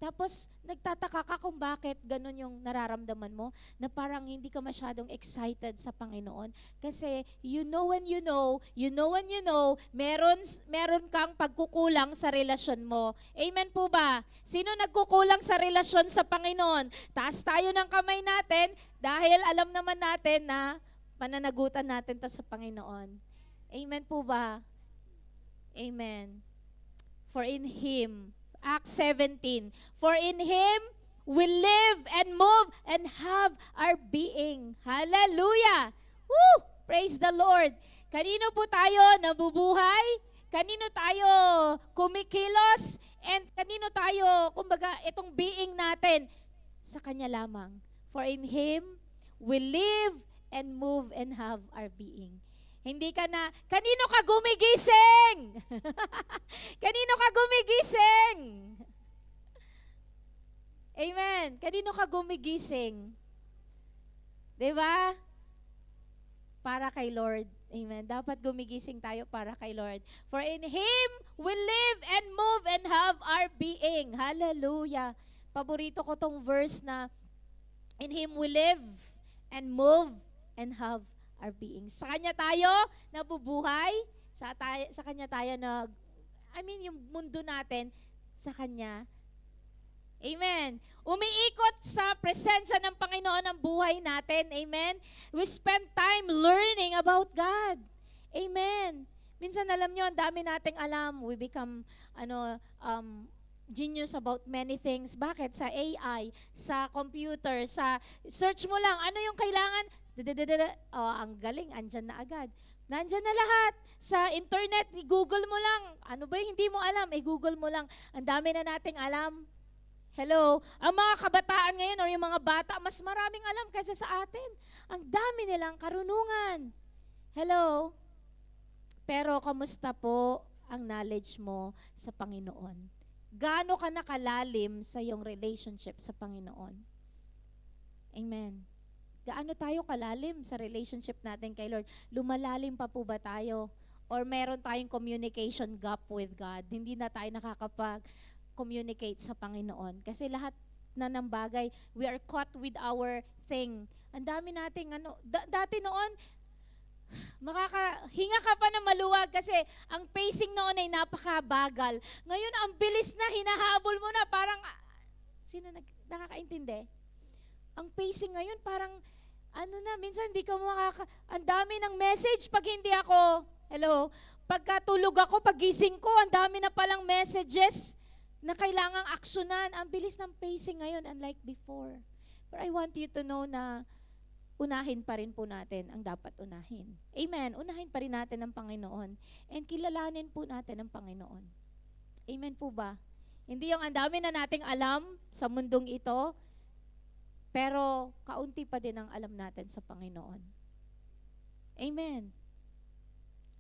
Speaker 2: Tapos, nagtataka ka kung bakit ganun yung nararamdaman mo, na parang hindi ka masyadong excited sa Panginoon. Kasi, you know when you know, meron kang pagkukulang sa relasyon mo. Amen po ba? Sino nagkukulang sa relasyon sa Panginoon? Taas tayo ng kamay natin dahil alam naman natin na pananagutan natin to sa Panginoon. Amen po ba? Amen. For in Him, Acts 17, for in Him we live and move and have our being. Hallelujah! Woo! Praise the Lord! Kanino po tayo nabubuhay? Kanino tayo kumikilos? And kanino tayo, kumbaga, itong being natin? Sa Kanya lamang. For in Him we live and move and have our being. Hindi ka na, kanino ka gumigising? Kanino ka gumigising? Amen. Kanino ka gumigising? Diba? Para kay Lord. Amen. Dapat gumigising tayo para kay Lord. For in Him we live and move and have our being. Hallelujah. Paborito ko tong verse na, in Him we live and move and have our being. Sa Kanya tayo nabubuhay, sa Kanya tayo yung mundo natin, sa Kanya. Amen. Umiikot sa presensya ng Panginoon ang buhay natin. Amen. We spend time learning about God. Amen. Minsan alam nyo, ang dami nating alam. We become, genius about many things. Bakit? Sa AI, sa computer, sa search mo lang, ano yung kailangan? Ang galing, andyan na agad. Nandyan na lahat. Sa internet, i-google mo lang. Ano ba yung hindi mo alam? I-google mo lang. Ang dami na nating alam. Hello? Ang mga kabataan ngayon or yung mga bata, mas maraming alam kaysa sa atin. Ang dami nilang karunungan. Hello? Pero kamusta po ang knowledge mo sa Panginoon? Gaano ka nakalalim sa iyong relationship sa Panginoon? Amen. Gaano tayo kalalim sa relationship natin kay Lord? Lumalalim pa po ba tayo? Or meron tayong communication gap with God? Hindi na tayo nakakapag-communicate sa Panginoon. Kasi lahat na ng bagay, we are caught with our thing. Ang dami nating dati noon, makakahinga ka pa na maluwag kasi ang pacing noon ay napakabagal. Ngayon, ang bilis na, hinahabol mo na, parang, nakakaintindi? Ang pacing ngayon, parang, minsan hindi ka ang dami ng message pag hindi ako, hello, pagkatulog ako, pagising ko, ang dami na palang messages na kailangang aksyonan. Ang bilis ng pacing ngayon, unlike before. But I want you to know na unahin pa rin po natin ang dapat unahin. Amen. Unahin pa rin natin ang Panginoon. And kilalanin po natin ang Panginoon. Amen po ba? Hindi yung ang dami na nating alam sa mundong ito, pero kaunti pa din ang alam natin sa Panginoon. Amen.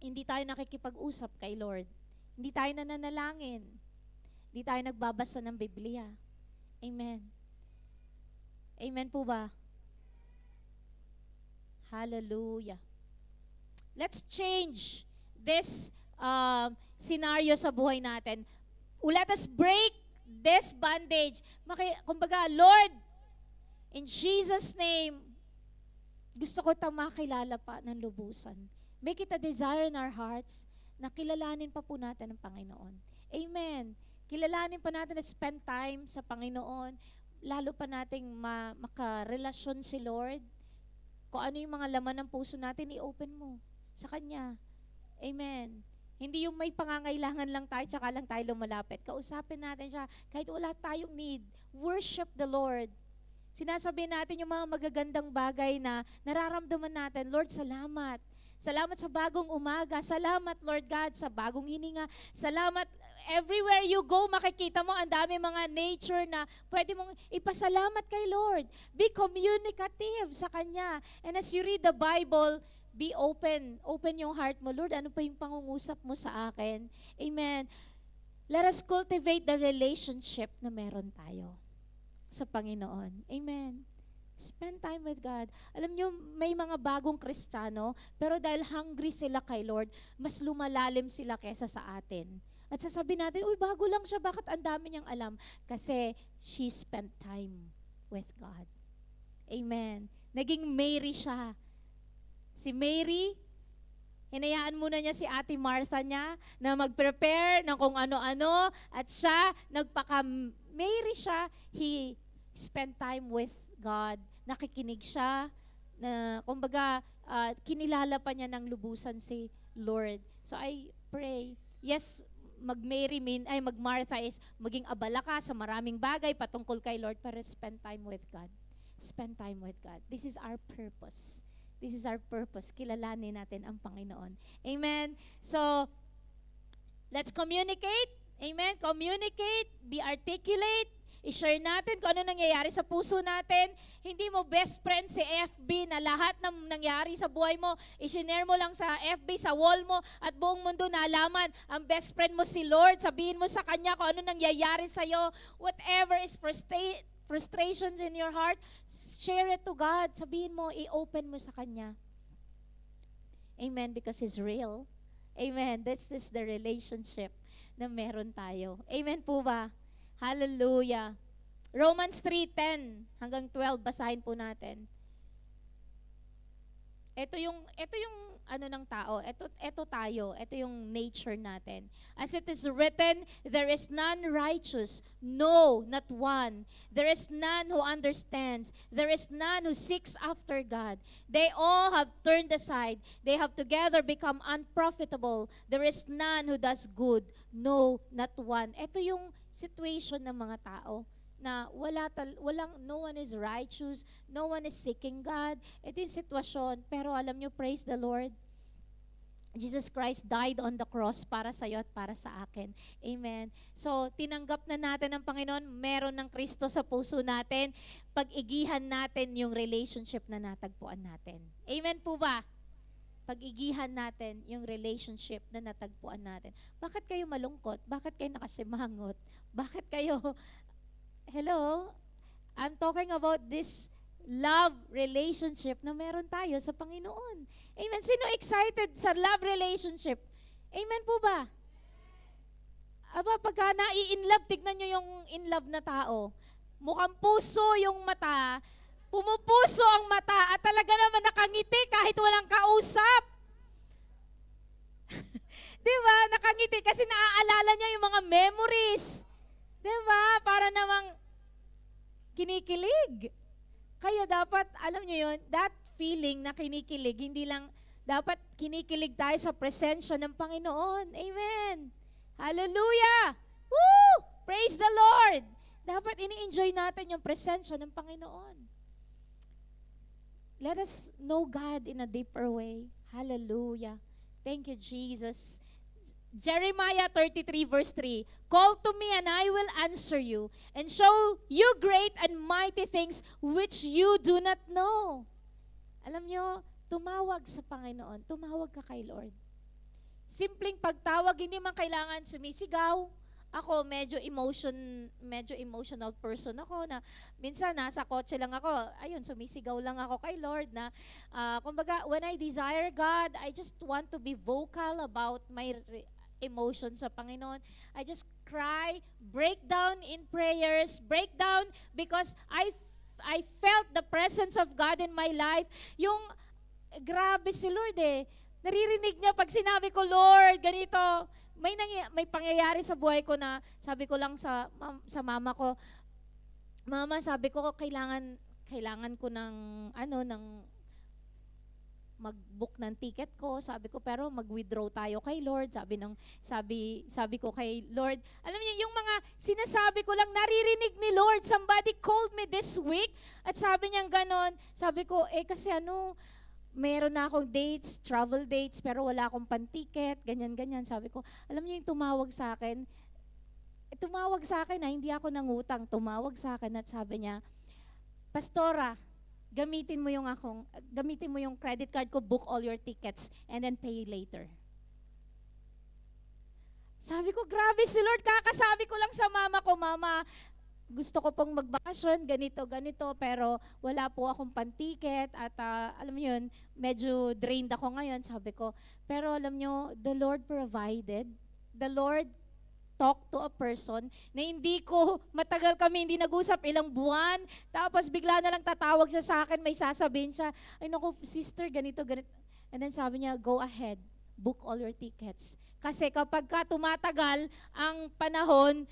Speaker 2: Hindi tayo nakikipag-usap kay Lord. Hindi tayo nananalangin. Hindi tayo nagbabasa ng Biblia. Amen. Amen po ba? Hallelujah. Let's change this scenario sa buhay natin. Let us break this bondage. Kumbaga, Lord, in Jesus' name, gusto ko itang makilala pa ng lubusan. Make it a desire in our hearts na kilalanin pa po natin ang Panginoon. Amen. Kilalanin pa natin na spend time sa Panginoon. Lalo pa nating makarelasyon si Lord. Kung ano yung mga laman ng puso natin, i-open mo sa Kanya. Amen. Hindi yung may pangangailangan lang tayo, tsaka lang tayo lumalapit. Kausapin natin siya kahit wala tayong need. Worship the Lord. Sinasabi natin yung mga magagandang bagay na nararamdaman natin. Lord, salamat. Salamat sa bagong umaga. Salamat, Lord God, sa bagong hininga. Salamat, everywhere you go, makikita mo ang dami mga nature na pwede mong ipasalamat kay Lord. Be communicative sa Kanya. And as you read the Bible, be open. Open yung heart mo. Lord, ano pa yung pangungusap mo sa akin? Amen. Let us cultivate the relationship na meron tayo sa Panginoon. Amen. Spend time with God. Alam nyo, may mga bagong Kristiyano, pero dahil hungry sila kay Lord, mas lumalalim sila kesa sa atin. At sasabihin natin, uy, bago lang siya, bakit ang dami niyang alam? Kasi she spent time with God. Amen. Naging Mary siya. Si Mary, hinayaan muna niya si Ate Martha niya na mag-prepare ng kung ano-ano, at siya, nagpaka-Mary siya, he spent time with God, nakikinig siya, na kumbaga kinilala pa niya ng lubusan si Lord. So I pray, yes, mag-Martha is maging abala ka sa maraming bagay patungkol kay Lord, pero spend time with God. Spend time with God. This is our purpose. This is our purpose. Kilalanin natin ang Panginoon. Amen. So, let's communicate. Amen. Communicate, be articulate, i-share natin kung ano nangyayari sa puso natin. Hindi mo best friend si FB na lahat ng nangyari sa buhay mo, i-share mo lang sa FB, sa wall mo, at buong mundo nalaman. Ang best friend mo si Lord, sabihin mo sa Kanya kung ano nangyayari sa'yo. Whatever is frustrations in your heart, share it to God. Sabihin mo, i-open mo sa Kanya. Amen, because He's real. Amen, that's the relationship na meron tayo. Amen po ba? Hallelujah. Romans 3:10 hanggang 12, basahin po natin. Ito yung ano ng tao. Ito tayo. Ito yung nature natin. As it is written, there is none righteous, no, not one. There is none who understands. There is none who seeks after God. They all have turned aside. They have together become unprofitable. There is none who does good, no, not one. Ito yung situation ng mga tao na no one is righteous, no one is seeking God. Ito yung sitwasyon. Pero alam nyo, praise the Lord, Jesus Christ died on the cross para sa iyo at para sa akin. Amen. So, tinanggap na natin ng Panginoon, meron ng Kristo sa puso natin, pag-igihan natin yung relationship na natagpuan natin. Amen po ba? Pag-igihan natin yung relationship na natagpuan natin. Bakit kayo malungkot? Bakit kayo nakasimangot? Bakit kayo, hello? I'm talking about this love relationship na meron tayo sa Panginoon. Amen. Sino excited sa love relationship? Amen po ba? Aba, pagka nai-inlove, tignan nyo yung in-love na tao. Mukhang puso yung mata, pumupuso ang mata, at talaga naman nakangiti kahit walang kausap. Diba? Nakangiti kasi naaalala niya yung mga memories. Diba? Para namang kinikilig. Kayo dapat, alam niyo yun, that feeling na kinikilig, hindi lang, dapat kinikilig tayo sa presensya ng Panginoon. Amen. Hallelujah! Woo! Praise the Lord! Dapat ini-enjoy natin yung presensya ng Panginoon. Let us know God in a deeper way. Hallelujah. Thank you, Jesus. Jeremiah 33 verse 3, call to me and I will answer you and show you great and mighty things which you do not know. Alam nyo, tumawag sa Panginoon. Tumawag ka kay Lord. Simpleng pagtawag, hindi man kailangan sumisigaw. Ako, medyo emotional person ako na minsan nasa kotse lang ako, ayun, sumisigaw lang ako kay Lord na, kumbaga, when I desire God, I just want to be vocal about my emotions sa Panginoon. I just cry, break down in prayers, break down because I felt the presence of God in my life. Yung, grabe si Lord eh. Naririnig niya pag sinabi ko, Lord, ganito. May pangyayari sa buhay ko na sabi ko lang sa mama ko, Mama, sabi ko kailangan ko ng mag-book ng ticket ko. Sabi ko, pero mag-withdraw tayo kay Lord. Sabi ko kay Lord, alam niyo, yung mga sinasabi ko lang, naririnig ni Lord. Somebody called me this week at sabi niya ganon. Sabi ko, kasi meron na akong dates, travel dates, pero wala akong pan-ticket, ganyan-ganyan. Sabi ko, alam niyo yung tumawag sa akin, tumawag sa akin na hindi ako nangutang. Tumawag sa akin at sabi niya, Pastora, gamitin mo yung credit card ko, book all your tickets, and then pay later. Sabi ko, grabe si Lord, kakasabi ko lang sa mama ko, Mama, gusto ko pong magbakasyon, ganito, pero wala po akong pantiket at alam niyo yun, medyo drained ako ngayon, sabi ko. Pero alam niyo, the Lord provided. The Lord talk to a person na matagal kami hindi nag-usap, ilang buwan, tapos bigla na lang tatawag siya sa akin, may sasabihin siya, ay naku, sister, ganito. And then sabi niya, go ahead, book all your tickets. Kasi kapag tumatagal ang panahon,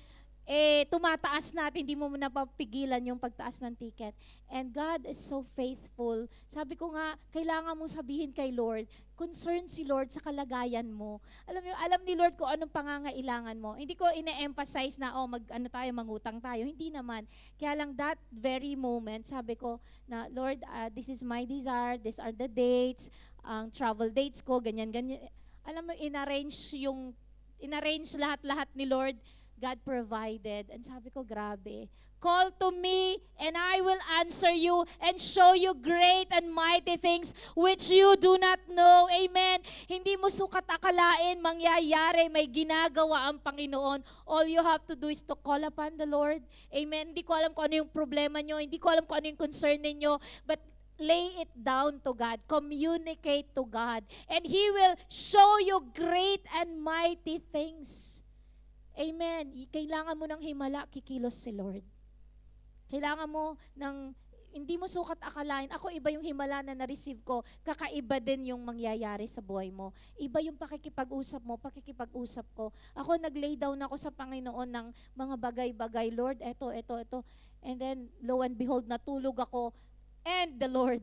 Speaker 2: tumataas natin, hindi mo napapigilan yung pagtaas ng ticket. And God is so faithful. Sabi ko nga, kailangan mong sabihin kay Lord, concern si Lord sa kalagayan mo. Alam ni Lord kung anong pangangailangan mo. Hindi ko ine-emphasize na, mangutang tayo. Hindi naman. Kaya lang that very moment, sabi ko na, Lord, this is my desire, these are the dates, ang travel dates ko, ganyan. Alam mo, inarrange lahat-lahat ni Lord. God provided. And sabi ko, grabe. Call to me and I will answer you and show you great and mighty things which you do not know. Amen. Hindi mo sukat akalain, mangyayari, may ginagawa ang Panginoon. All you have to do is to call upon the Lord. Amen. Hindi ko alam kung ano yung problema nyo. Hindi ko alam kung ano yung concern ninyo. But lay it down to God. Communicate to God. And He will show you great and mighty things. Amen. Kailangan mo ng himala, kikilos si Lord. Kailangan mo hindi mo sukat akalain, ako iba yung himala na na-receive ko, kakaiba din yung mangyayari sa buhay mo. Iba yung pakikipag-usap mo, pakikipag-usap ko. Ako nag-lay down ako sa Panginoon ng mga bagay-bagay. Lord, eto. And then, lo and behold, natulog ako. And the Lord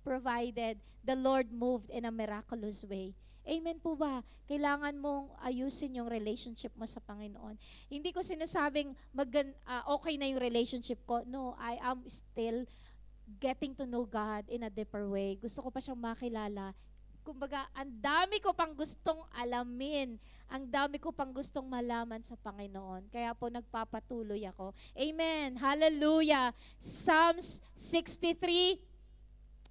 Speaker 2: provided. The Lord moved in a miraculous way. Amen po ba? Kailangan mong ayusin yung relationship mo sa Panginoon. Hindi ko sinasabing okay na yung relationship ko. No, I am still getting to know God in a deeper way. Gusto ko pa siyang makilala. Kumbaga, ang dami ko pang gustong alamin. Ang dami ko pang gustong malaman sa Panginoon. Kaya po nagpapatuloy ako. Amen. Hallelujah. Psalms 63.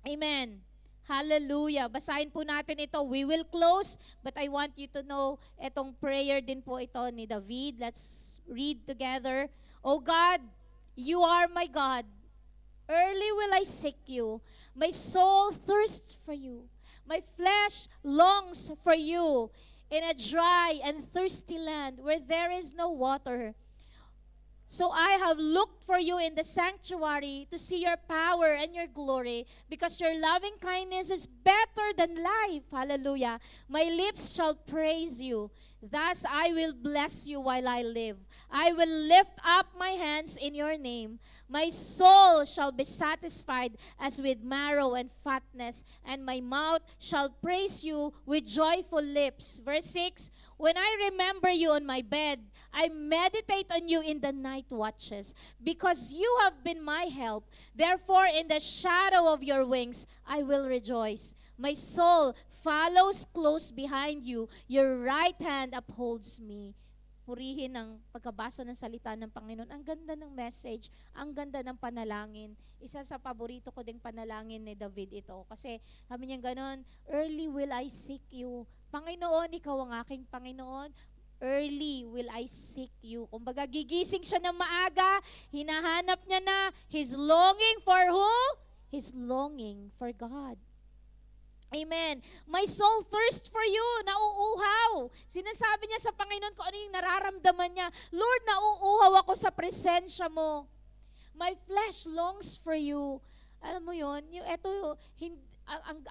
Speaker 2: Amen. Hallelujah. Basahin po natin ito. We will close, but I want you to know, itong prayer din po ito ni David. Let's read together. O God, you are my God. Early will I seek you. My soul thirsts for you. My flesh longs for you in a dry and thirsty land where there is no water. So I have looked for you in the sanctuary to see your power and your glory, because your loving kindness is better than life. Hallelujah. My lips shall praise you. Thus I will bless you while I live. I will lift up my hands in your name. My soul shall be satisfied as with marrow and fatness, and my mouth shall praise you with joyful lips. Verse 6, when I remember you on my bed, I meditate on you in the night watches, because you have been my help. Therefore, in the shadow of your wings, I will rejoice. My soul follows close behind you. Your right hand upholds me. Purihin ang pagkabasa ng salita ng Panginoon. Ang ganda ng message, ang ganda ng panalangin. Isa sa paborito ko ding panalangin ni David ito. Kasi sabi niya ganon, early will I seek you. Panginoon, ikaw ang aking Panginoon. Early will I seek you. Kumbaga, gigising siya ng maaga, hinahanap niya na, he's longing for who? He's longing for God. Amen. My soul thirsts for you. Nauuhaw. Sinasabi niya sa Panginoon kung ano yung nararamdaman niya. Lord, nauuhaw ako sa presensya mo. My flesh longs for you. Alam mo yun?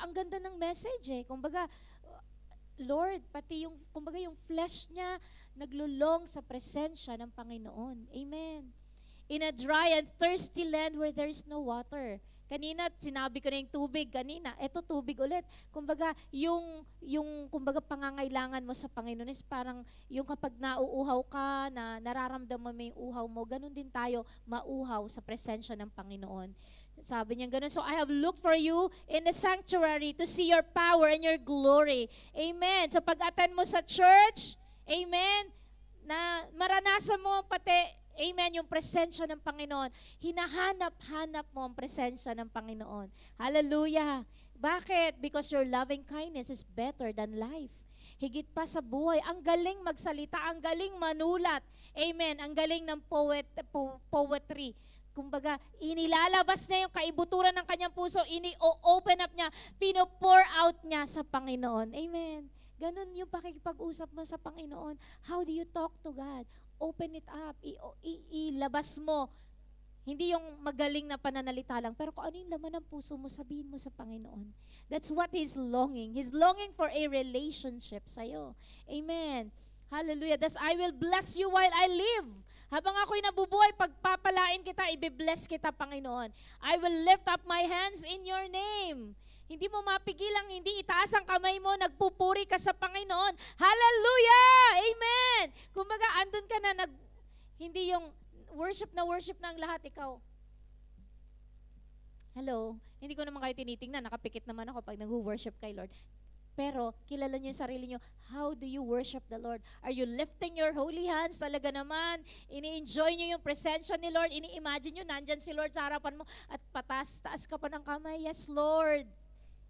Speaker 2: Ang ganda ng message eh. Kumbaga, Lord, pati yung flesh niya naglulong sa presensya ng Panginoon. Amen. In a dry and thirsty land where there is no water. Kanina, sinabi ko na yung tubig. Kanina, eto tubig ulit. Kumbaga, kumbaga pangangailangan mo sa Panginoon is parang yung kapag nauuhaw ka, na nararamdaman mo yung uhaw mo, ganun din tayo mauhaw sa presensya ng Panginoon. Sabi niya ganun, so I have looked for you in the sanctuary to see your power and your glory. Amen. Sa pag-attend mo sa church, amen, na maranasan mo pati, amen, yung presensya ng Panginoon. Hinahanap-hanap mo ang presensya ng Panginoon. Hallelujah. Bakit? Because your loving kindness is better than life. Higit pa sa buhay. Ang galing magsalita, ang galing manulat. Amen. Ang galing ng poetry. Kumbaga, inilalabas niya yung kaibuturan ng kanyang puso, ini-open up niya, pino-pour out niya sa Panginoon. Amen. Ganon yung pakikipag-usap mo sa Panginoon. How do you talk to God? Open it up. Ilabas mo. Hindi yung magaling na pananalita lang, pero kung ano yung laman ng puso mo, sabihin mo sa Panginoon. That's what He's longing. He's longing for a relationship sa'yo. Amen. Hallelujah. Thus, I will bless you while I live. Habang ako'y nabubuhay, pagpapalain kita, ibibless kita, Panginoon. I will lift up my hands in your name. Hindi mo mapigilang hindi itaas ang kamay mo, nagpupuri ka sa Panginoon. Hallelujah! Amen! Kumbaga, andun ka na, hindi yung worship na ang lahat, ikaw. Hello? Hindi ko naman kayo tinitingnan, nakapikit naman ako pag nag-worship kay Lord. Pero, kilala niyo yung sarili niyo. How do you worship the Lord? Are you lifting your holy hands? Talaga naman, ini-enjoy niyo yung presensya ni Lord. Ini-imagine niyo, nandyan si Lord sa harapan mo at patas-taas ka pa ng kamay. Yes, Lord.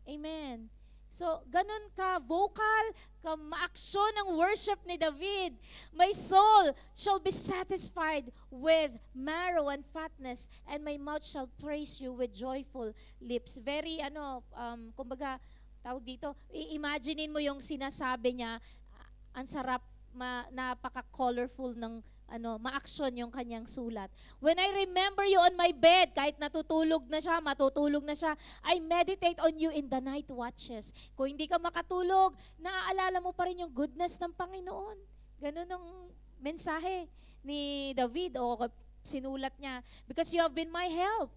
Speaker 2: Amen. So, ganun ka, vocal, ka maaksyon ng worship ni David. My soul shall be satisfied with marrow and fatness, and my mouth shall praise you with joyful lips. Very, kumbaga, tawag dito, i-imaginein mo yung sinasabi niya, ang sarap, napaka-colorful ng ma-action yung kanyang sulat. When I remember you on my bed, kahit matutulog na siya, I meditate on you in the night watches. Kung hindi ka makatulog, naaalala mo pa rin yung goodness ng Panginoon. Ganun ang mensahe ni David o sinulat niya. Because you have been my help.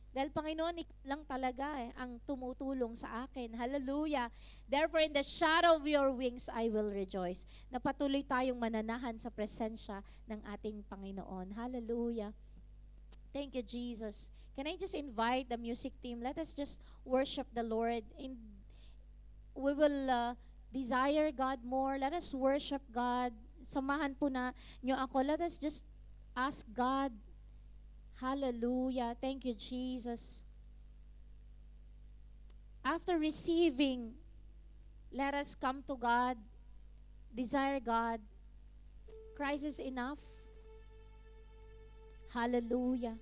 Speaker 2: Dahil Panginoon, ikaw lang talaga ang tumutulong sa akin. Hallelujah. Therefore, in the shadow of your wings, I will rejoice. Napatuloy tayong mananahan sa presensya ng ating Panginoon. Hallelujah. Thank you, Jesus. Can I just invite the music team? Let us just worship the Lord. We will desire God more. Let us worship God. Samahan po na nyo ako. Let us just ask God. Hallelujah. Thank you, Jesus. After receiving, let us come to God, desire God. Christ is enough. Hallelujah.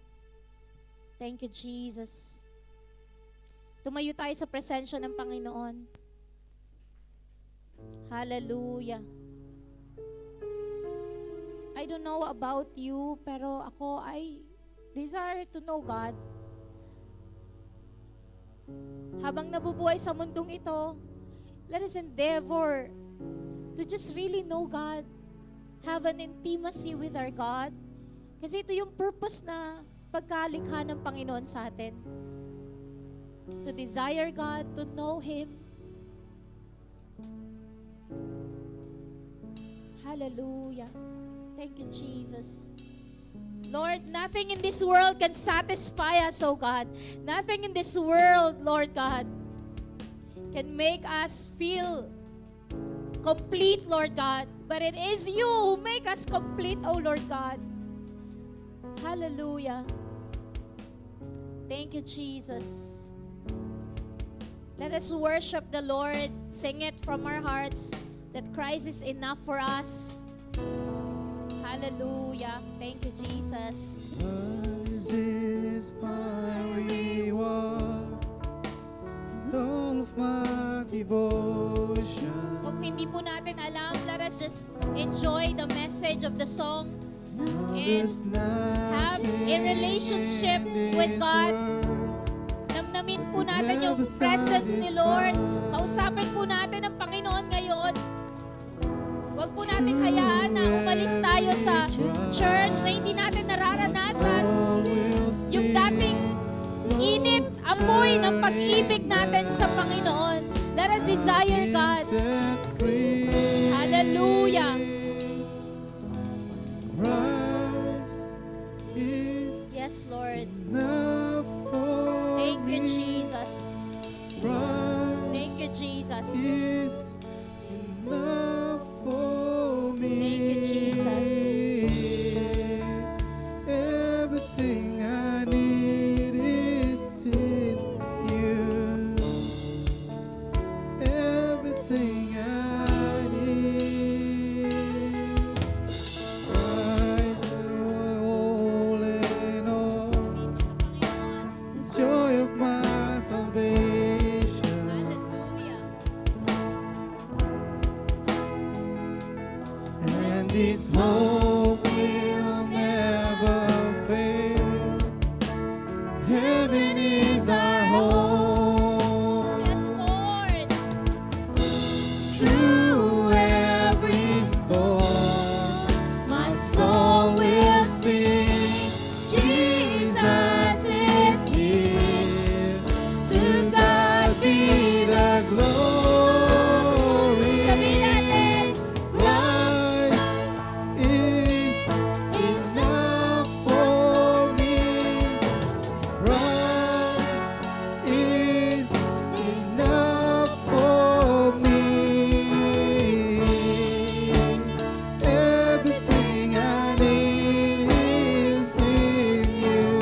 Speaker 2: Thank you, Jesus. Tumayo tayo sa presensya ng Panginoon. Hallelujah. I don't know about you, pero ako ay desire to know God. Habang nabubuhay sa mundong ito, let us endeavor to just really know God. Have an intimacy with our God. Kasi ito yung purpose na pagkalikha ng Panginoon sa atin. To desire God, to know Him. Hallelujah. Thank you, Jesus. Lord, nothing in this world can satisfy us, oh God. Nothing in this world, Lord God, can make us feel complete, Lord God. But it is you who make us complete, oh Lord God. Hallelujah. Thank you, Jesus. Let us worship the Lord. Sing it from our hearts that Christ is enough for us. Hallelujah. Thank you, Jesus.
Speaker 3: This is my reward, all of my devotion.
Speaker 2: Kung hindi po natin alam, let us just enjoy the message of the song and have a relationship with God. Namnamin po natin yung presence ni Lord. Kausapin po natin ang Panginoon ngayon. Huwag po natin hayaan na umalis tayo sa church na hindi natin nararanasan yung dating init, amoy ng pag-ibig natin sa Panginoon. Let us desire God. Hallelujah. Yes, Lord. Thank you, Jesus. Thank you, Jesus. Thank you, Jesus.
Speaker 3: Christ is enough for me. Everything I need is in you.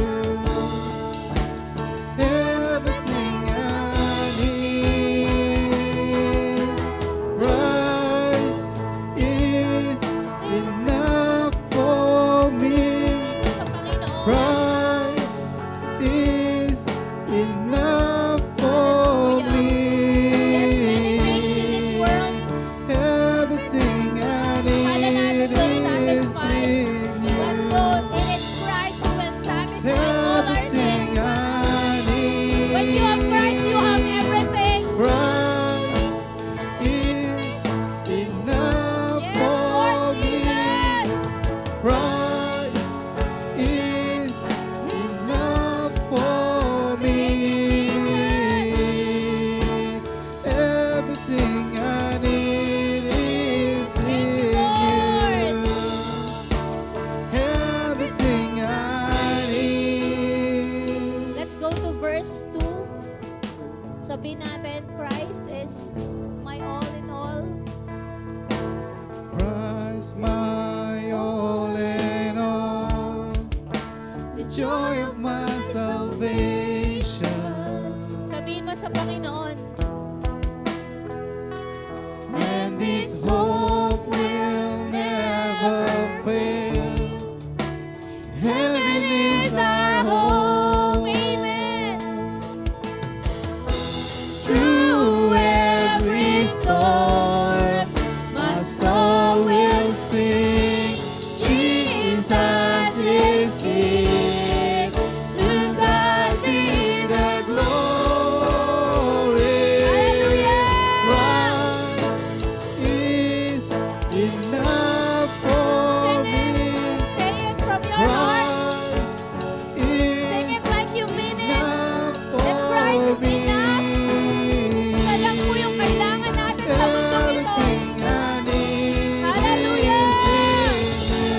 Speaker 3: Everything I need. Christ is enough for me.
Speaker 2: Sa Panginoon.
Speaker 3: Christ is enough for me.
Speaker 2: Yes, many things in this world.
Speaker 3: Everything I
Speaker 2: Akala natin
Speaker 3: need
Speaker 2: will
Speaker 3: is
Speaker 2: satisfy.
Speaker 3: in
Speaker 2: But
Speaker 3: you.
Speaker 2: Lord, it is Christ who will satisfy all our
Speaker 3: Everything
Speaker 2: needs.
Speaker 3: I need.
Speaker 2: When you have Christ, you have everything.
Speaker 3: Christ is enough
Speaker 2: Yes,
Speaker 3: for
Speaker 2: Lord
Speaker 3: me.
Speaker 2: Jesus.
Speaker 3: Christ is enough for me. Everything I need is in
Speaker 2: Lord.
Speaker 3: you. Everything I need.
Speaker 2: Let's go to verse 2. Sabihin natin, Christ is my all in all.
Speaker 3: Christ, my all in all, the joy of my salvation.
Speaker 2: Sabihin mo sa Panginoon,
Speaker 3: And this hope will never fail. Heaven is our home.
Speaker 2: Amen.
Speaker 3: Through every storm, my soul will sing. Jesus is King. To God be the glory. Christ is enough for
Speaker 2: Sing
Speaker 3: me.
Speaker 2: it. Say it from your heart.
Speaker 3: Christ
Speaker 2: Sing
Speaker 3: is
Speaker 2: it like you mean it.
Speaker 3: enough
Speaker 2: That Christ
Speaker 3: for
Speaker 2: is
Speaker 3: me.
Speaker 2: enough. Siya lang po yung kailangan natin sa mundong ito.
Speaker 3: Everything I need
Speaker 2: Hallelujah.
Speaker 3: is in you.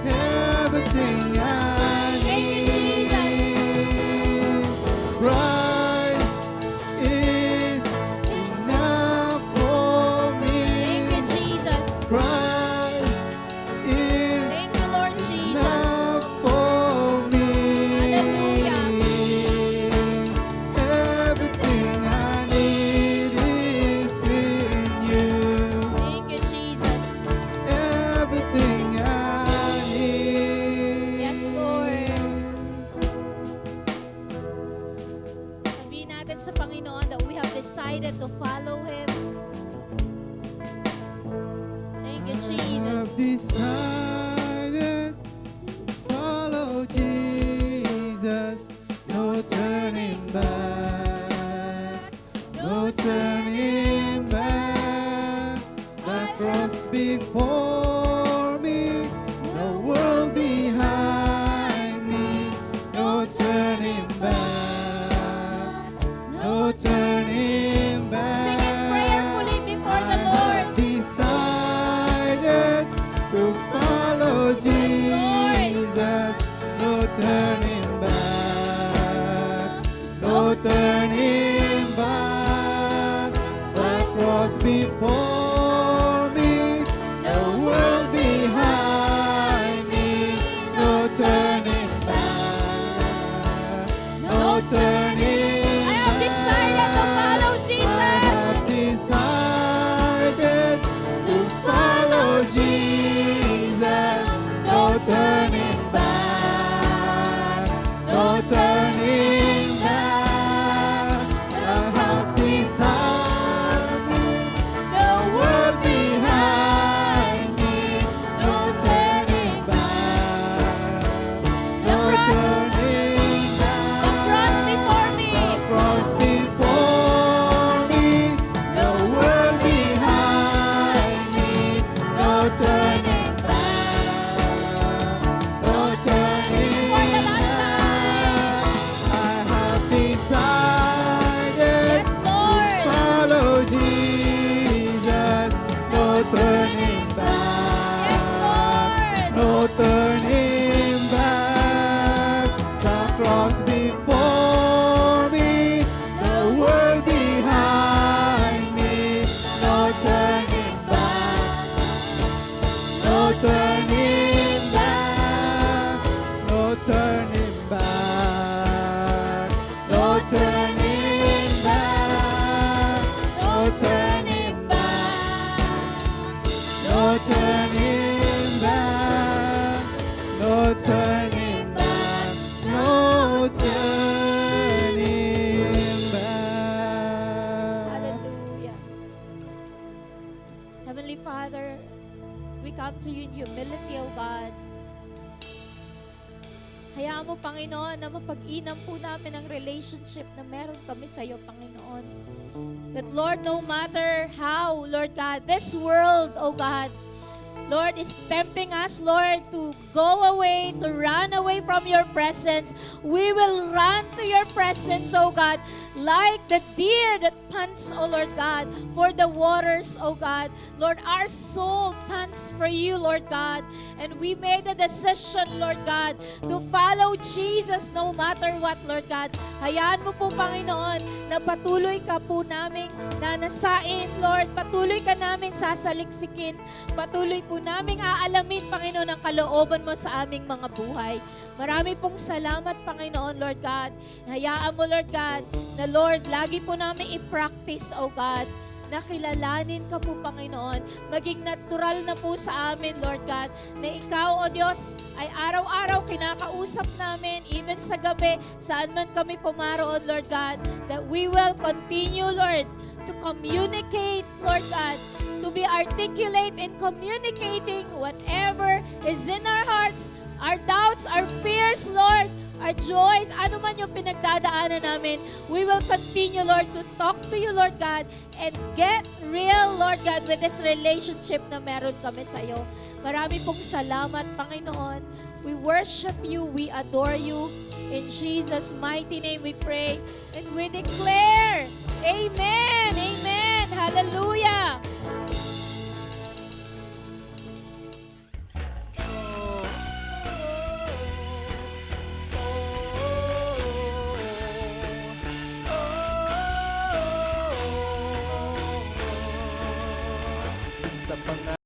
Speaker 3: Everything I
Speaker 2: Thank you,
Speaker 3: need. Christ is enough for me.
Speaker 2: Thank you, Jesus.
Speaker 3: Christ is
Speaker 2: Thank you, Lord Jesus.
Speaker 3: enough for me.
Speaker 2: Hallelujah.
Speaker 3: Everything I need is in you.
Speaker 2: Thank you, Jesus.
Speaker 3: Everything I need.
Speaker 2: Yes, Lord. Sabihin natin sa Panginoon that we have decided to follow Him. Thank you,
Speaker 3: I've
Speaker 2: Jesus.
Speaker 3: decided to follow Jesus. No turning back. No turning back. The cross before me. The world behind me. No turning back. No turning back.
Speaker 2: Sing it prayerfully before the Lord.
Speaker 3: I've decided to follow Jesus. No turning back. No turning back. The cross before me. The world behind me. No turning back. No turning
Speaker 2: I have decided to follow Jesus.
Speaker 3: I've decided to follow Jesus. No turning back. turning back.
Speaker 2: Hallelujah. Heavenly Father, we come to you in humility, O God. Hayaan mo, Panginoon, na mapag-inam po namin ang relationship na meron kami sa iyo, Panginoon. That, Lord, no matter how, Lord God, this world, O God, Lord, is tempting us, Lord, to go away, to run away from your presence. We will run to your presence, O God, like the deer that pants, O Lord God, for the waters, O God. Lord, our soul pants for you, Lord God. And we made a decision, Lord God, to follow Jesus no matter what, Lord God. Hayaan mo po, Panginoon, na patuloy ka po namin nanasain, Lord. Patuloy ka namin sasaliksikin. Patuloy po namin aalamin, Panginoon, ang kalooban mo sa aming mga buhay. Marami pong salamat, Panginoon, Lord God. Hayaan mo, Lord God, na Lord, lagi po namin i-practice, O God, na kilalanin ka po, Panginoon. Maging natural na po sa amin, Lord God, na ikaw, O Diyos, ay araw-araw kinakausap namin, even sa gabi, saan man kami pumaroon, Lord God, that we will continue, Lord, to communicate, Lord God, to be articulate in communicating whatever is in our hearts, our doubts, our fears, Lord, our joys, ano man yung pinagdadaanan namin, we will continue, Lord, to talk to you, Lord God, and get real, Lord God, with this relationship na meron kami sa iyo. Marami pong salamat, Panginoon. We worship you, we adore you. In Jesus' mighty name we pray, and we declare